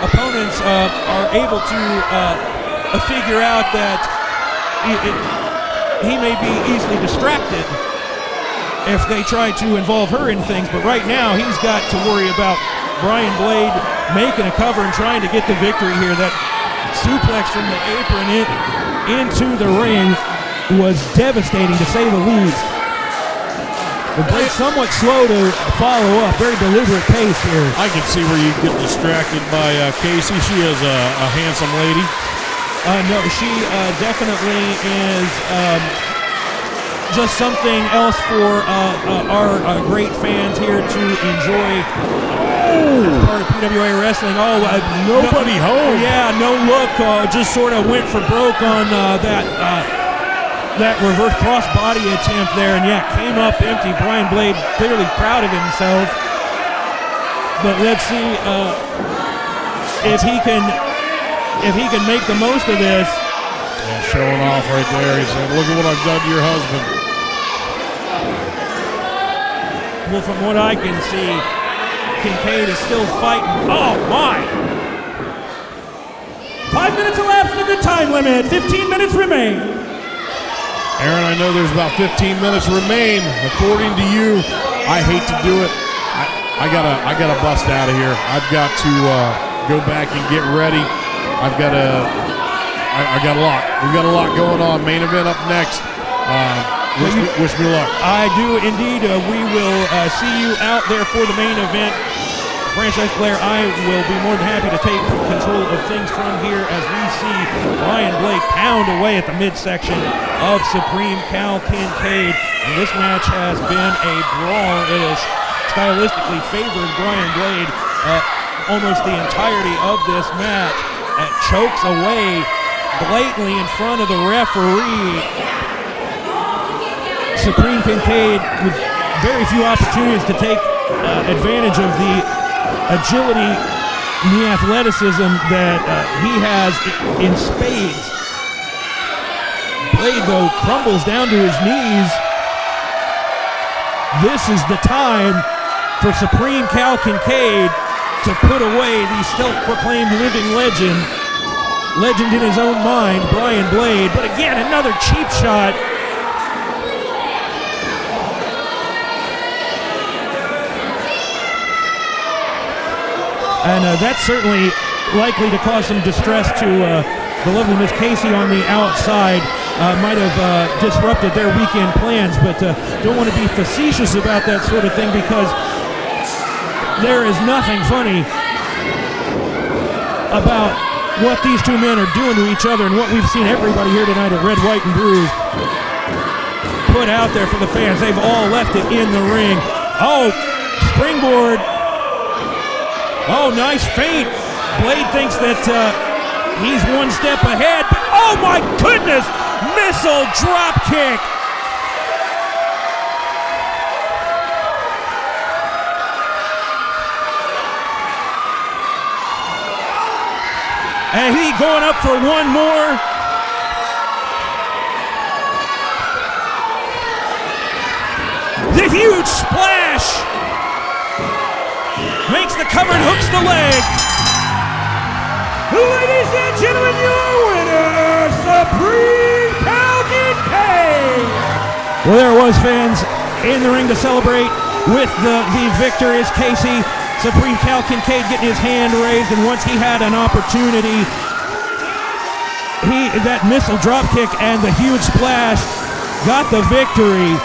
opponents are able to figure out that he may be easily distracted if they try to involve her in things. But right now, he's got to worry about Bryan Blade making a cover and trying to get the victory here. That suplex from the apron into the ring was devastating, to say the least. But Blade's somewhat slow to follow up. Very deliberate pace here. I can see where you get distracted by Casey. She is a handsome lady. No, she definitely is just something else for our great fans here to enjoy. Part of PWA Wrestling. Nobody home. Yeah, no look. Just sort of went for broke on that reverse crossbody attempt there, and yeah, came up empty. Bryan Blade clearly proud of himself. But let's see if he can make the most of this. Yeah, showing off right there. He said, "Look at what I've done to your husband." Well, from what I can see, Kincade is still fighting. Oh, my! 5 minutes elapsed of the time limit. 15 minutes remain. Aaron, I know there's about 15 minutes remain. According to you, I hate to do it. I gotta bust out of here. I've got to go back and get ready. I got a lot. We've got a lot going on. Main event up next. Wish me luck. I do indeed. We will see you out there for the main event. Franchise player, I will be more than happy to take control of things from here as we see Bryan Blade pound away at the midsection of Supreme Kincade. And this match has been a brawl. It has stylistically favored Bryan Blade. almost the entirety of this match. And chokes away blatantly in front of the referee. Supreme Kincade with very few opportunities to take advantage of the agility and the athleticism that he has in spades. Blade, though, crumbles down to his knees. This is the time for Supreme Cal Kincade to put away the self-proclaimed living legend in his own mind, Bryan Blade. But again, another cheap shot. And that's certainly likely to cause some distress to the lovely Miss Casey on the outside. Might have disrupted their weekend plans, but don't want to be facetious about that sort of thing, because there is nothing funny about what these two men are doing to each other and what we've seen everybody here tonight at Red, White, and Bruised put out there for the fans. They've all left it in the ring. Oh, springboard. Oh, nice feint. Blade thinks that he's one step ahead. But oh my goodness! Missile drop kick. And he going up for one more. The huge splash makes the cover and hooks the leg. Ladies and gentlemen, your winner, Supreme Cal Kincade. Well, there it was, fans, in the ring to celebrate with the victorious Casey. Supreme Cal Kincade getting his hand raised, and once he had an opportunity, that missile drop kick and the huge splash got the victory.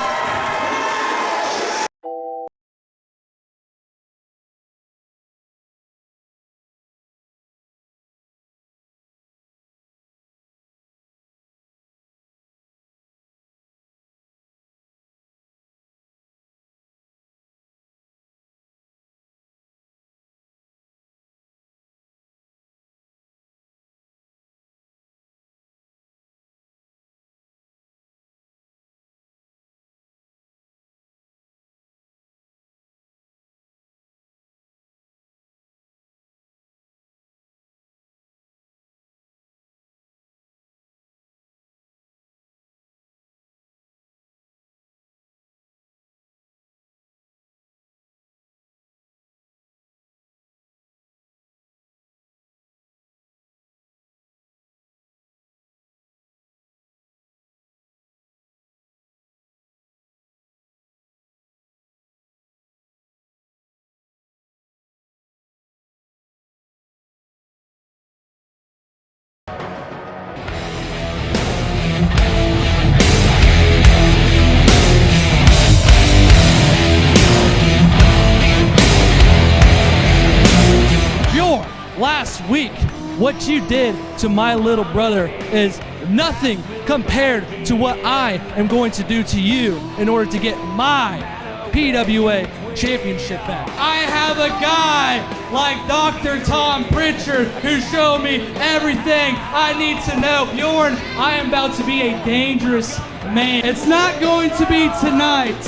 Bjorn, last week, what you did to my little brother is nothing compared to what I am going to do to you in order to get my PWA Championship back. I have a guy like Dr. Tom Prichard who showed me everything I need to know. Bjorn, I am about to be a dangerous man. It's not going to be tonight,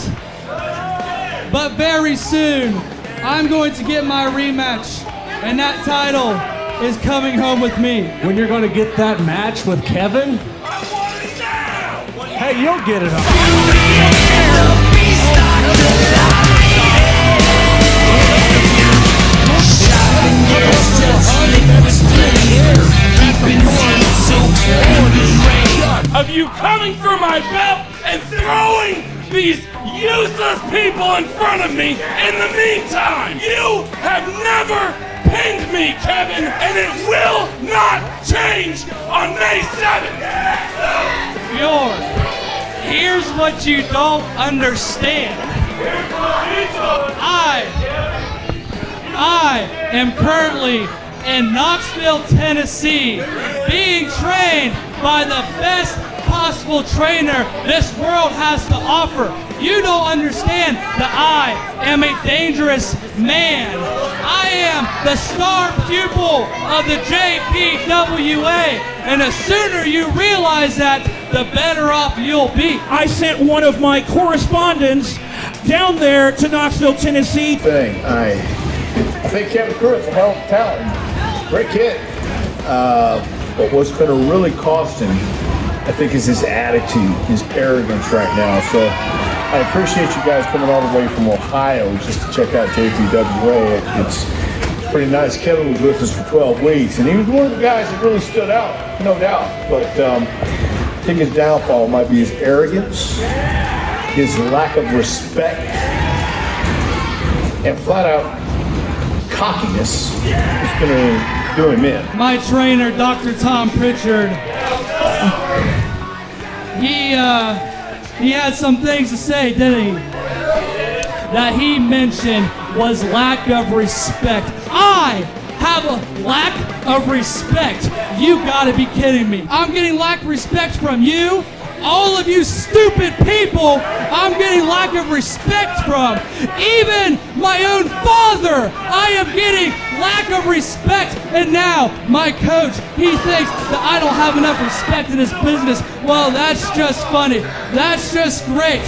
but very soon I'm going to get my rematch, and that title is coming home with me. When you're going to get that match with Kevin? Hey, you'll get it. Of you coming for my belt and throwing these useless people in front of me in the meantime. You have never pinned me, Kevin, and it will not change on May 7th. Bjorn, here's what you don't understand. I am currently in Knoxville, Tennessee, being trained by the best possible trainer this world has to offer. You don't understand that I am a dangerous man. I am the star pupil of the JPWA, and the sooner you realize that, the better off you'll be. I sent one of my correspondents down there to Knoxville, Tennessee. I think Kevin Cruit's a hell of a talent. Great kid. But what's going to really cost him, I think, is his attitude, his arrogance right now. So I appreciate you guys coming all the way from Ohio just to check out JPWA. It's pretty nice. Kevin was with us for 12 weeks, and he was one of the guys that really stood out, no doubt. But I think his downfall might be his arrogance, his lack of respect, and flat out cockiness is going to do him in. My trainer, Dr. Tom Prichard, he had some things to say, didn't he? That he mentioned was lack of respect. I have a lack of respect. You gotta be kidding me. I'm getting lack of respect from you. All of you stupid people, I'm getting lack of respect from. Even my own father, I am getting lack of respect. And now, my coach, he thinks that I don't have enough respect in this business. Well, that's just funny. That's just great.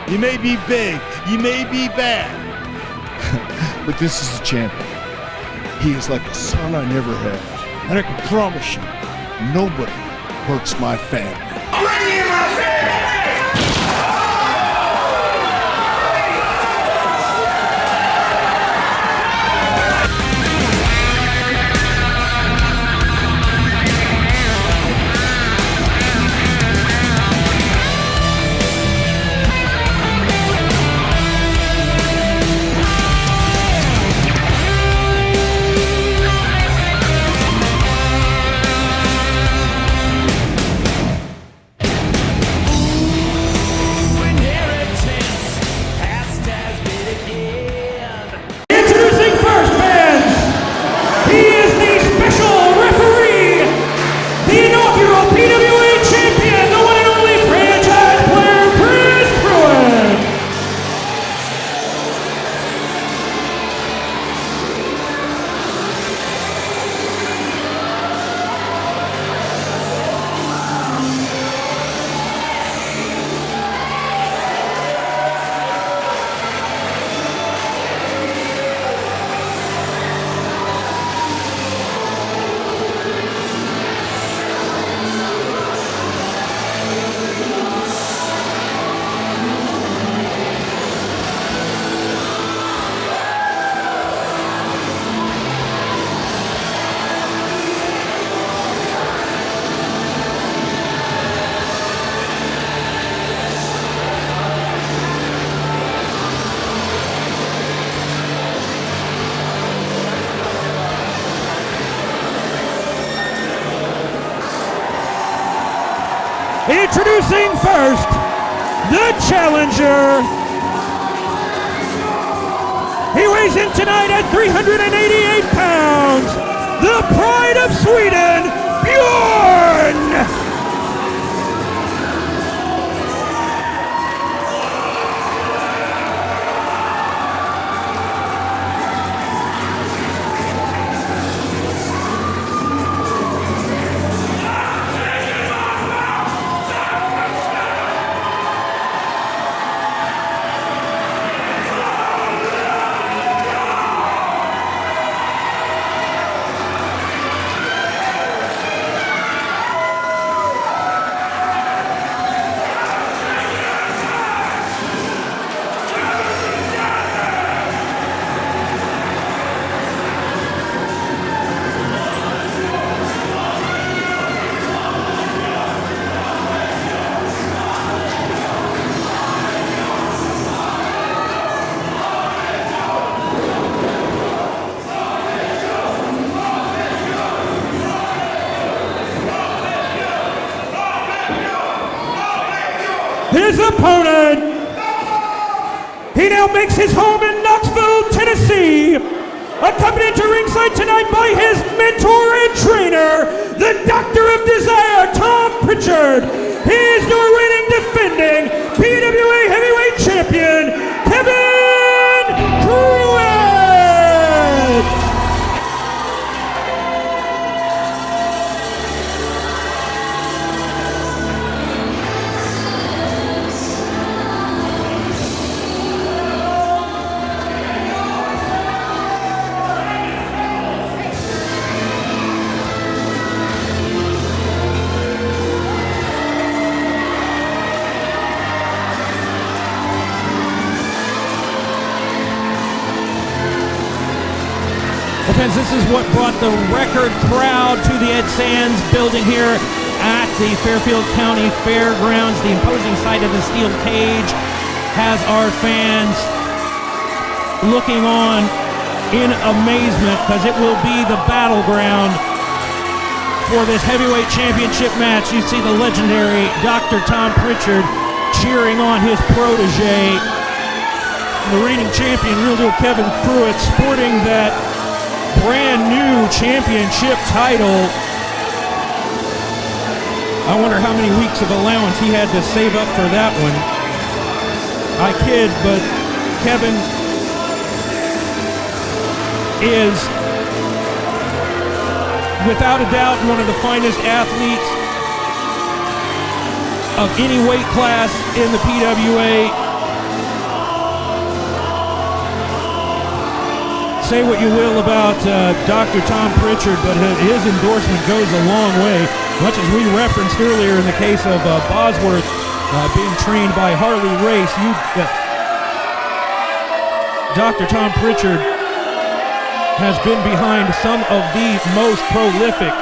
You may be big, you may be bad, but this is the champion. He is like a son I never had, and I can promise you, nobody hurts my family. Bring in my family! Introducing first, the challenger. He weighs in tonight at 388 pounds, the pride of Sweden, Bjorn. His opponent, he now makes his home in Knoxville, Tennessee, accompanied to ringside tonight by his mentor and trainer, the Doctor of Desire, Tom Prichard. He is your reigning defending PWA Heavyweight Champion, Kevin Cruit. This is what brought the record crowd to the Ed Sands building here at the Fairfield County Fairgrounds. The imposing sight of the steel cage has our fans looking on in amazement, because it will be the battleground for this heavyweight championship match. You see the legendary Dr. Tom Prichard cheering on his protege, the reigning champion, real deal Kevin Cruit, sporting that brand new championship title. I wonder how many weeks of allowance he had to save up for that one. I kid, but Kevin is without a doubt one of the finest athletes of any weight class in the PWA. Say what you will about Dr. Tom Prichard, but his endorsement goes a long way. Much as we referenced earlier in the case of Bosworth being trained by Harley Race, Dr. Tom Prichard has been behind some of the most prolific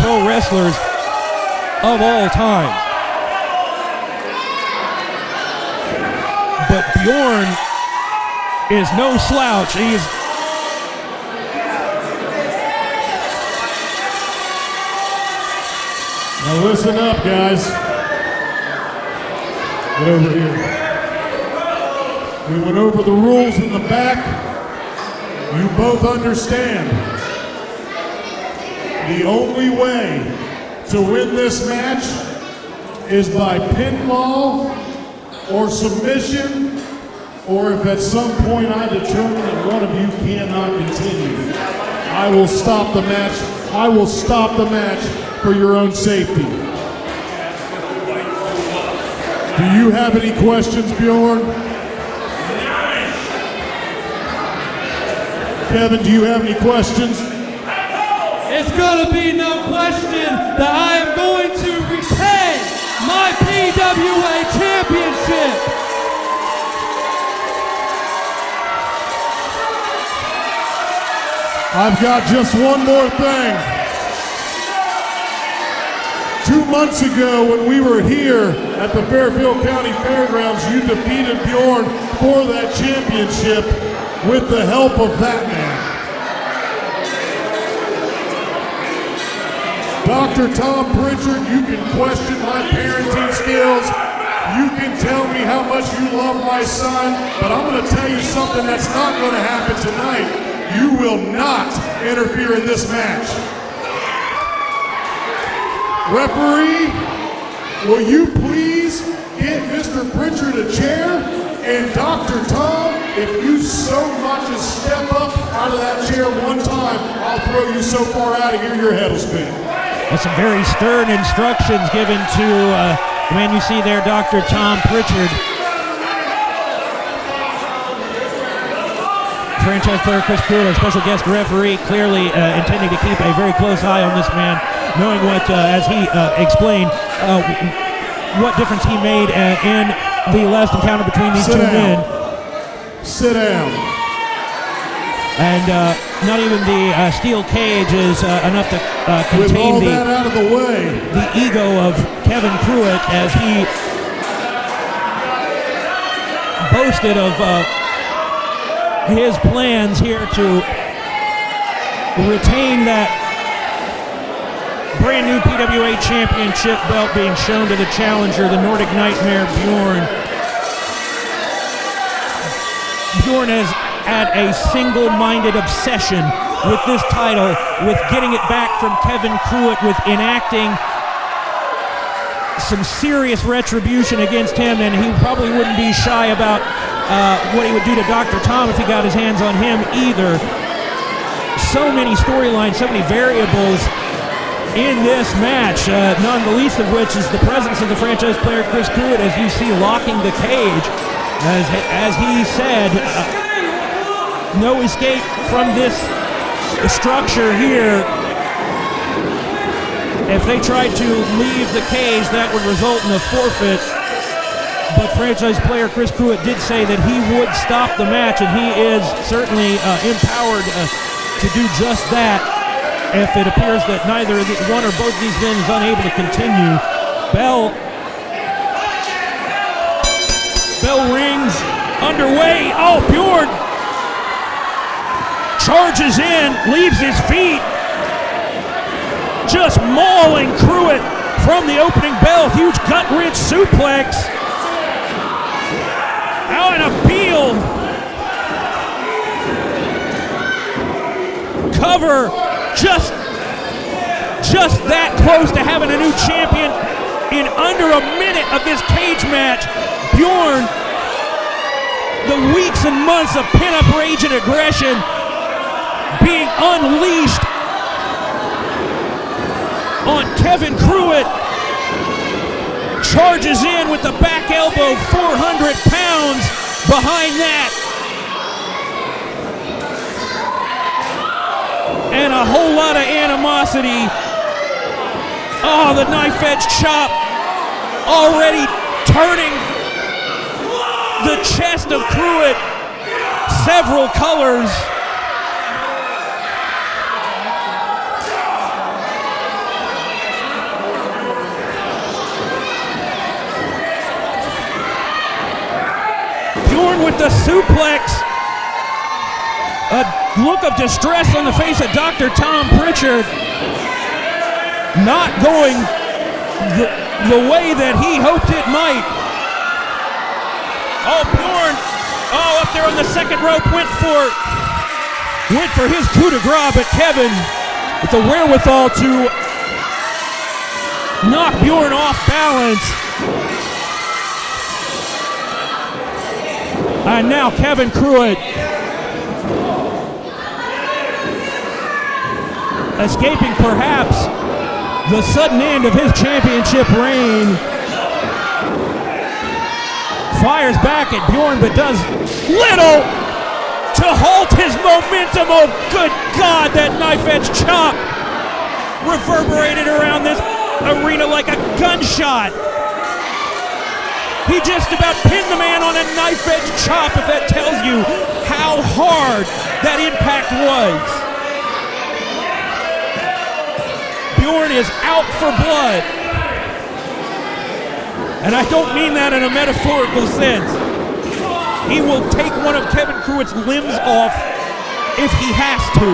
pro wrestlers of all time. But Bjorn is no slouch. He's Now listen up, guys. Get over here. We went over the rules in the back. You both understand. The only way to win this match is by pinfall or submission, or if at some point I determine that one of you cannot continue, I will stop the match. I will stop the match for your own safety. Do you have any questions, Bjorn? Kevin, do you have any questions? It's going to be no question that I am going to retain my PWA Championship. I've got just one more thing. 2 months ago, when we were here at the Fairfield County Fairgrounds, you defeated Bjorn for that championship with the help of that man. Dr. Tom Prichard, you can question my parenting skills. You can tell me how much you love my son, but I'm going to tell you something that's not going to happen tonight. You will not interfere in this match. Referee, will you please get Mr. Prichard a chair? And Dr. Tom, if you so much as step up out of that chair one time, I'll throw you so far out of here your head will spin. That's some very stern instructions given to the man you see there, Dr. Tom Prichard. Franchise player Chris Cruit, our special guest referee, clearly intending to keep a very close eye on this man, knowing what, as he explained, what difference he made in the last encounter between these two men. Sit down. And not even the steel cage is enough to contain that out of the way, the ego of Kevin Cruit as he boasted of his plans here to retain that brand new PWA Championship belt being shown to the challenger, the Nordic Nightmare Bjorn. Bjorn has had a single-minded obsession with this title, with getting it back from Kevin Cruit, with enacting some serious retribution against him, and he probably wouldn't be shy about what he would do to Dr. Tom if he got his hands on him either. So many storylines, so many variables in this match, none the least of which is the presence of the franchise player Chris Cruit, as you see locking the cage. As he said, no escape from this structure here. If they tried to leave the cage, that would result in a forfeit. But franchise player Chris Cruit did say that he would stop the match, and he is certainly empowered to do just that if it appears that neither one or both of these men is unable to continue. Bell rings underway. Oh, Bjorn charges in, leaves his feet, just mauling Cruit from the opening bell. Huge gut-wrench suplex. Out in a peel. Cover, just that close to having a new champion in under a minute of this cage match. Bjorn, the weeks and months of pin-up rage and aggression being unleashed on Kevin Cruit, charges in with the back elbow, 400 pounds behind that. And a whole lot of animosity. Oh, the knife edge chop already turning the chest of Cruit several colors. Bjorn with the suplex. A look of distress on the face of Dr. Tom Prichard. Not going the way that he hoped it might. Oh, Bjorn, up there on the second rope, went for his coup de grace, but Kevin with the wherewithal to knock Bjorn off balance. And now Kevin Cruit escaping perhaps the sudden end of his championship reign. Fires back at Bjorn, but does little to halt his momentum. Oh, good God, that knife edge chop reverberated around this arena like a gunshot. He just about pinned the man on a knife edge chop, if that tells you how hard that impact was. Bjorn is out for blood. And I don't mean that in a metaphorical sense. He will take one of Kevin Cruit's limbs off if he has to.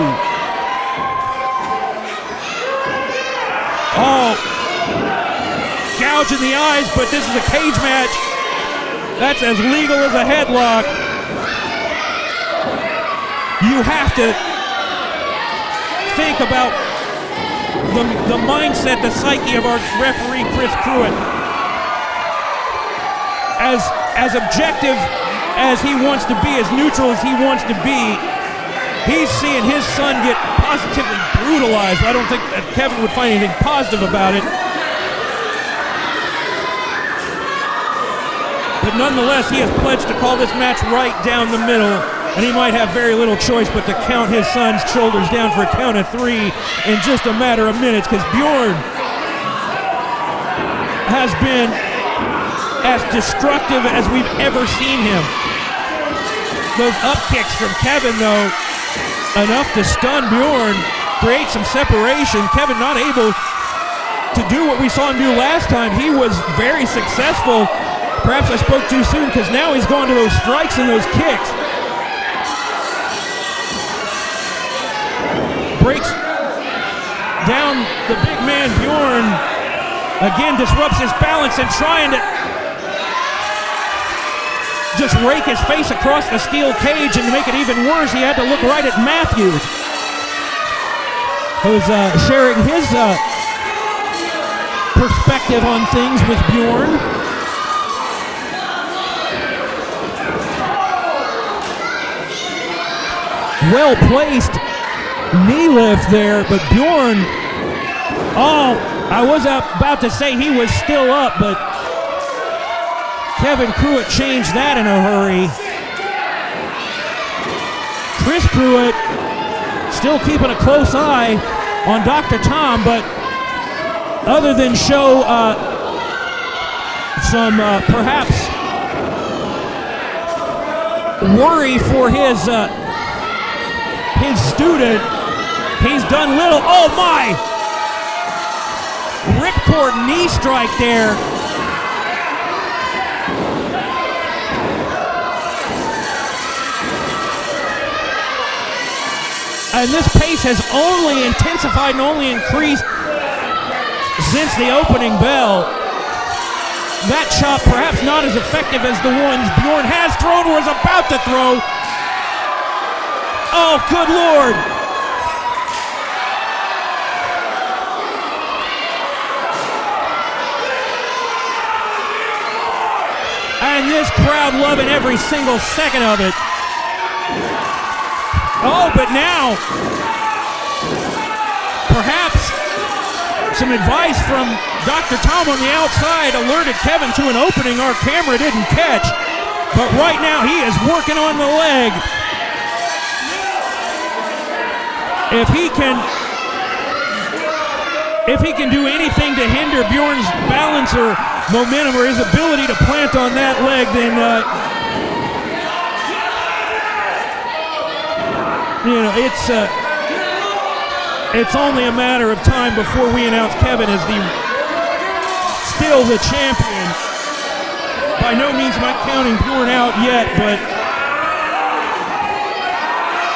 Oh, gouging the eyes, but this is a cage match. That's as legal as a headlock. You have to think about the mindset, the psyche of our referee, Chris Cruit. As objective as he wants to be, as neutral as he wants to be, he's seeing his son get positively brutalized. I don't think that Kevin would find anything positive about it. But nonetheless, he has pledged to call this match right down the middle, and he might have very little choice but to count his son's shoulders down for a count of 3 in just a matter of minutes, because Bjorn has been as destructive as we've ever seen him. Those up kicks from Kevin, though, enough to stun Bjorn, create some separation. Kevin not able to do what we saw him do last time. He was very successful. Perhaps I spoke too soon, because now he's going to those strikes and those kicks. Breaks down the big man Bjorn. Again, disrupts his balance and trying to just rake his face across the steel cage, and to make it even worse, he had to look right at Mathew, who's sharing his perspective on things with Bjorn. Well-placed knee lift there, but Bjorn, I was about to say he was still up, but Kevin Cruit changed that in a hurry. Chris Cruit still keeping a close eye on Dr. Tom, but other than show some perhaps worry for his student, he's done little. Oh my! Ripcord knee strike there. And this pace has only intensified and only increased since the opening bell. That chop perhaps not as effective as the ones Bjorn has thrown or is about to throw. Oh, good Lord. And this crowd loving every single second of it. Oh, but now, perhaps some advice from Dr. Tom on the outside alerted Kevin to an opening our camera didn't catch. But right now he is working on the leg. If he can do anything to hinder Bjorn's balance or momentum or his ability to plant on that leg, then it's only a matter of time before we announce Kevin as still the champion. By no means am I counting Bjorn out yet, but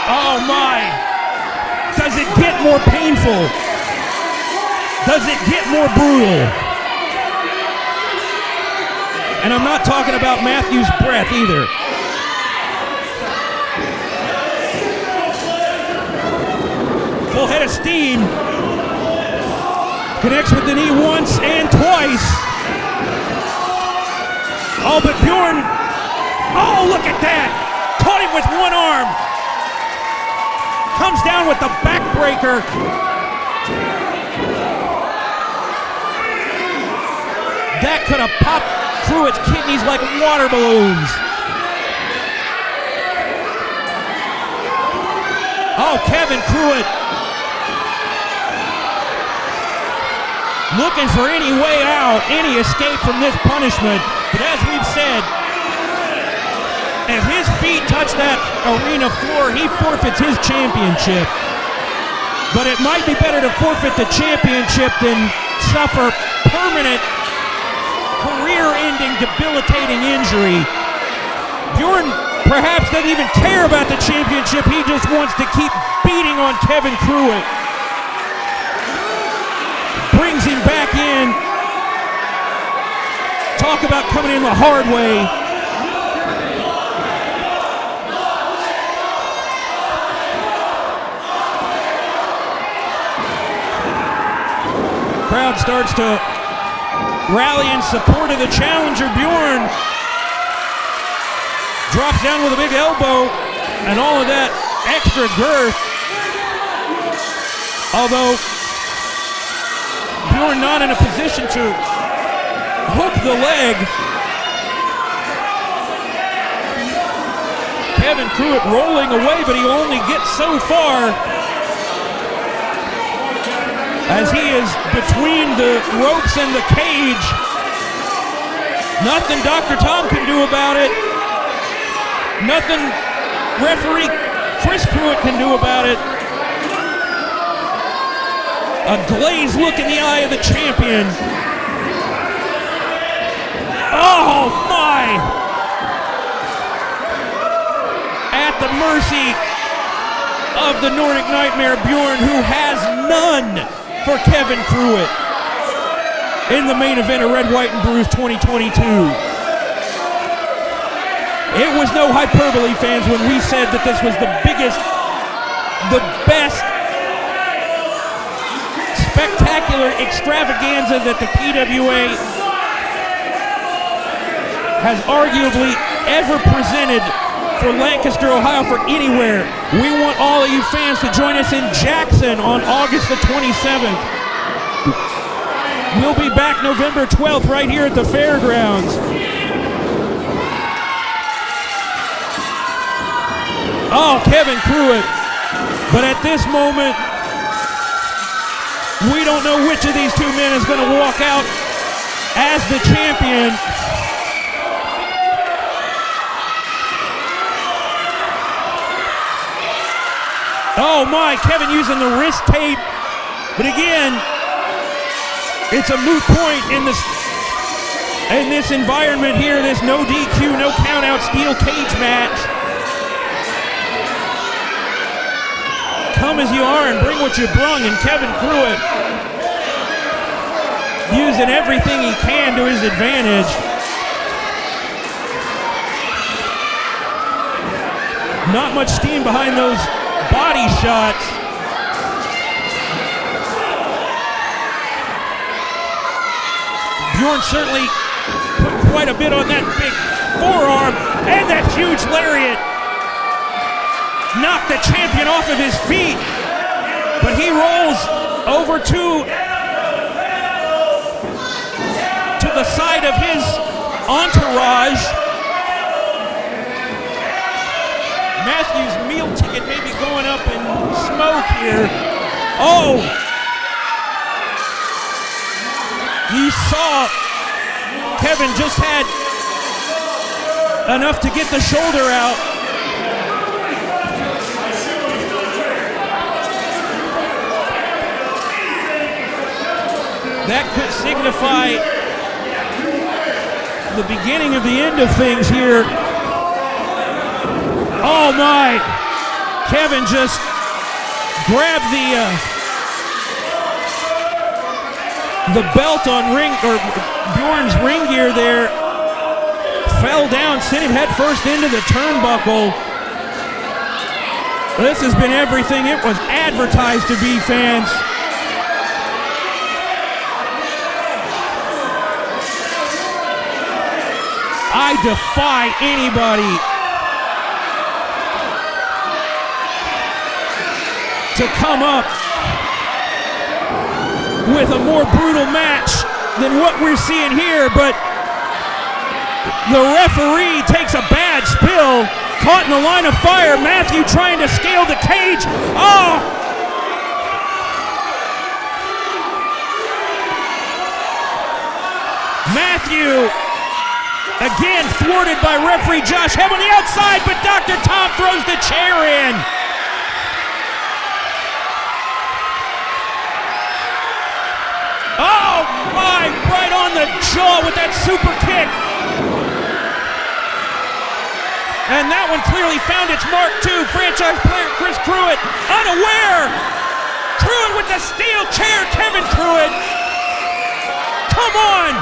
oh my! Does it get more painful? Does it get more brutal? And I'm not talking about Mathew's breath either. Full head of steam. Connects with the knee once and twice. Oh, but Bjorn. Oh, look at that. Caught him with one arm. Comes down with the backbreaker. That could have popped through its kidneys like water balloons. Oh, Kevin Cruit. Looking for any way out, any escape from this punishment. But as we've said, if his feet touch that arena floor, he forfeits his championship. But it might be better to forfeit the championship than suffer permanent, career-ending, debilitating injury. Bjorn perhaps doesn't even care about the championship. He just wants to keep beating on Kevin Cruit. Brings him back in. Talk about coming in the hard way. Crowd starts to rally in support of the challenger. Bjorn drops down with a big elbow and all of that extra girth. Although Bjorn not in a position to hook the leg. Kevin Cruit rolling away, but he only gets so far as he is between the ropes and the cage. Nothing Dr. Tom can do about it. Nothing referee Chris Cruit can do about it. A glazed look in the eye of the champion. Oh my! At the mercy of the Nordic Nightmare Bjorn, who has none for Kevin Cruit in the main event of Red, White, and Bruised 2022. It was no hyperbole, fans, when we said that this was the biggest, the best, spectacular extravaganza that the PWA has arguably ever presented for Lancaster, Ohio, for anywhere. We want all of you fans to join us in Jackson on August the 27th. We'll be back November 12th right here at the Fairgrounds. Oh, Kevin Cruit. But at this moment, we don't know which of these two men is going to walk out as the champion. Oh my, Kevin using the wrist tape. But again, it's a moot point in this environment here, this no DQ, no countout steel cage match. Come as you are and bring what you brung, and Kevin Cruit using everything he can to his advantage. Not much steam behind those body shots. Bjorn certainly put quite a bit on that big forearm, and that huge lariat knocked the champion off of his feet, but he rolls over to the side of his entourage. Matthew's meal ticket may be going up in smoke here. Oh! You saw Kevin just had enough to get the shoulder out. That could signify the beginning of the end of things here. Oh my! Kevin just grabbed the belt on Bjorn's ring gear there, fell down, sent him head first into the turnbuckle. This has been everything it was advertised to be, fans. I defy anybody to come up with a more brutal match than what we're seeing here, but the referee takes a bad spill, caught in the line of fire. Mathew trying to scale the cage. Oh! Mathew again thwarted by referee Josh Hebb on the outside, but Dr. Tom throws the chair in. Oh my, right on the jaw with that super kick. And that one clearly found its mark too. Franchise player Chris Cruit unaware. Cruit with the steel chair, Kevin Cruit. Come on.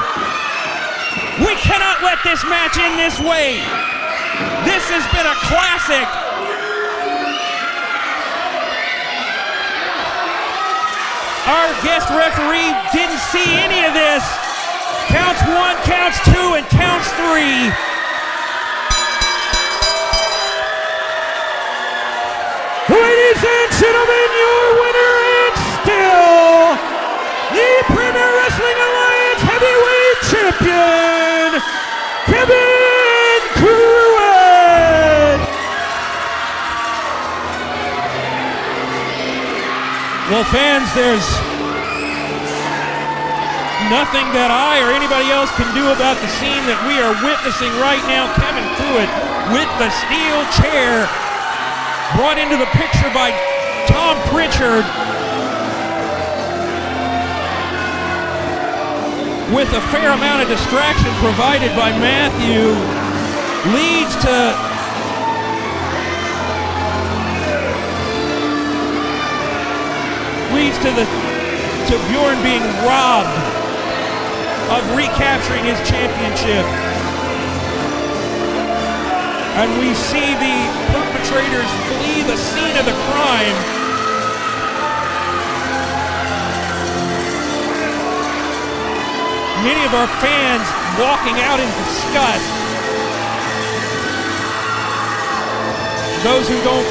We cannot let this match end this way. This has been a classic. Our guest referee didn't see any of this. Counts 1, counts 2, and counts 3. Ladies and gentlemen, your winner and still the Premier Wrestling Alliance Heavyweight Champion, Kevin Cruit. Well, fans, there's nothing that I or anybody else can do about the scene that we are witnessing right now. Kevin Cruit with the steel chair brought into the picture by Tom Prichard with a fair amount of distraction provided by Mathew, leads to Bjorn being robbed of recapturing his championship. And we see the perpetrators flee the scene of the crime. Many of our fans walking out in disgust. Those who don't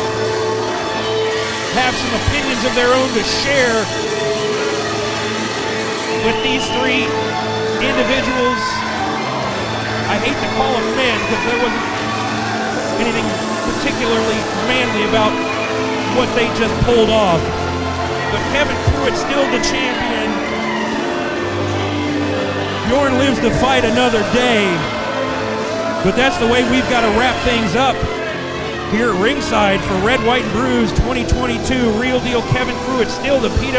have some opinions of their own to share with these three individuals. I hate to call them men because there wasn't anything particularly manly about what they just pulled off. But Kevin Cruit still the champion. Bjorn lives to fight another day. But that's the way we've got to wrap things up here at ringside for Red, White, and Bruised 2022. Real deal Kevin Cruit still the PWA.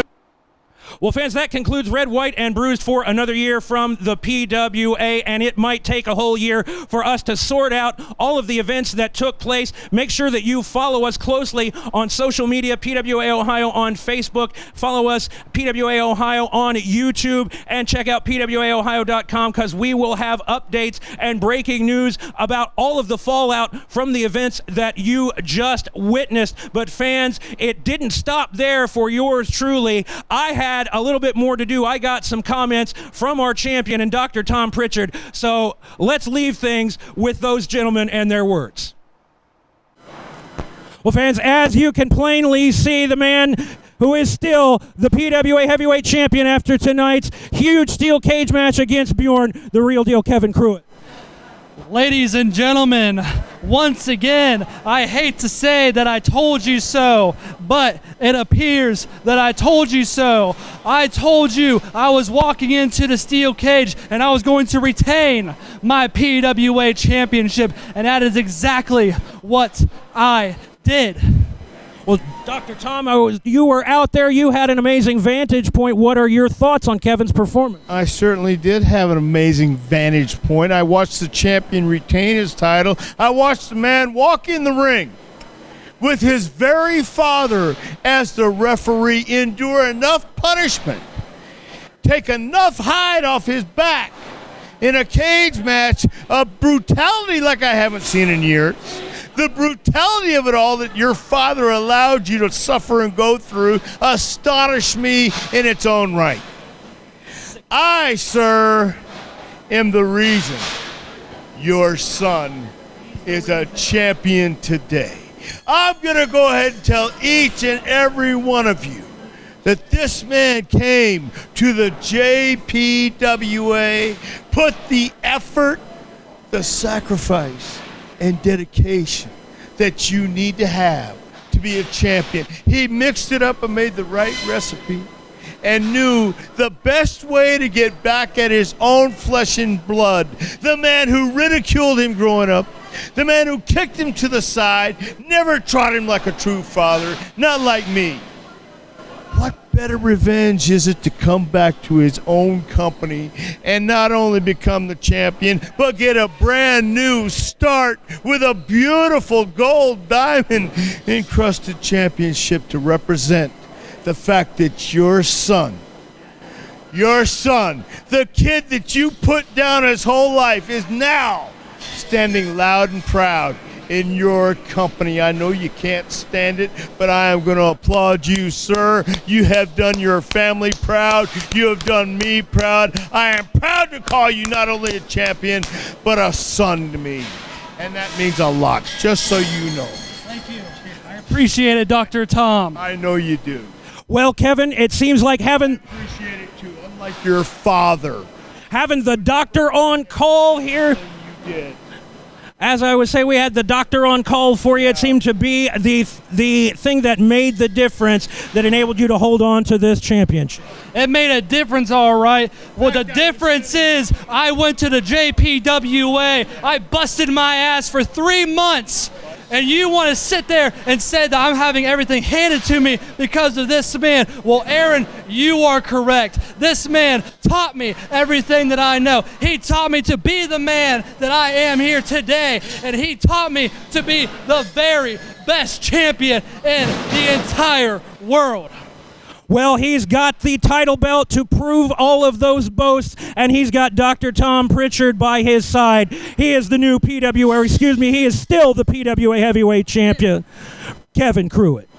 Well, fans, that concludes Red, White, and Bruised for another year from the PWA, and it might take a whole year for us to sort out all of the events that took place. Make sure that you follow us closely on social media, PWA Ohio on Facebook. Follow us, PWA Ohio on YouTube, and check out PWAOhio.com because we will have updates and breaking news about all of the fallout from the events that you just witnessed. But fans, it didn't stop there for yours truly. I had a little bit more to do. I got some comments from our champion and Dr. Tom Prichard. So let's leave things with those gentlemen and their words. Well, fans, as you can plainly see, the man who is still the PWA Heavyweight Champion after tonight's huge steel cage match against Bjorn, the real deal Kevin Cruit. Ladies and gentlemen, once again, I hate to say that I told you so, but it appears that I told you so. I told you I was walking into the steel cage and I was going to retain my PWA championship, and that is exactly what I did. Well, Dr. Tom, you were out there. You had an amazing vantage point. What are your thoughts on Kevin's performance? I certainly did have an amazing vantage point. I watched the champion retain his title. I watched the man walk in the ring with his very father as the referee, endure enough punishment, take enough hide off his back in a cage match of brutality like I haven't seen in years. The brutality of it all that your father allowed you to suffer and go through astonished me in its own right. I, sir, am the reason your son is a champion today. I'm going to go ahead and tell each and every one of you that this man came to the JPWA, put the effort, the sacrifice, and dedication that you need to have to be a champion. He mixed it up and made the right recipe and knew the best way to get back at his own flesh and blood. The man who ridiculed him growing up, the man who kicked him to the side, never trod him like a true father, not like me. What better revenge is it to come back to his own company and not only become the champion, but get a brand new start with a beautiful gold diamond encrusted championship to represent the fact that your son your son, the kid that you put down his whole life, is now standing loud and proud in your company. I know you can't stand it, but I am going to applaud you, sir. You have done your family proud. You have done me proud. I am proud to call you not only a champion, but a son to me. And that means a lot, just so you know. Thank you. I appreciate it, Dr. Tom. I know you do. Well, Kevin, it seems like having Appreciate it too, unlike your father. the doctor on call here. You did. As I would say, we had the doctor on call for you. It seemed to be the thing that made the difference that enabled you to hold on to this championship. It made a difference, all right. Well, the difference is I went to the JPWA. I busted my ass for 3 months. And you want to sit there and say that I'm having everything handed to me because of this man. Well, Aaron, you are correct. This man taught me everything that I know. He taught me to be the man that I am here today. And he taught me to be the very best champion in the entire world. Well, he's got the title belt to prove all of those boasts, and he's got Dr. Tom Prichard by his side. He is the new he is still the PWA Heavyweight Champion, Kevin Cruit.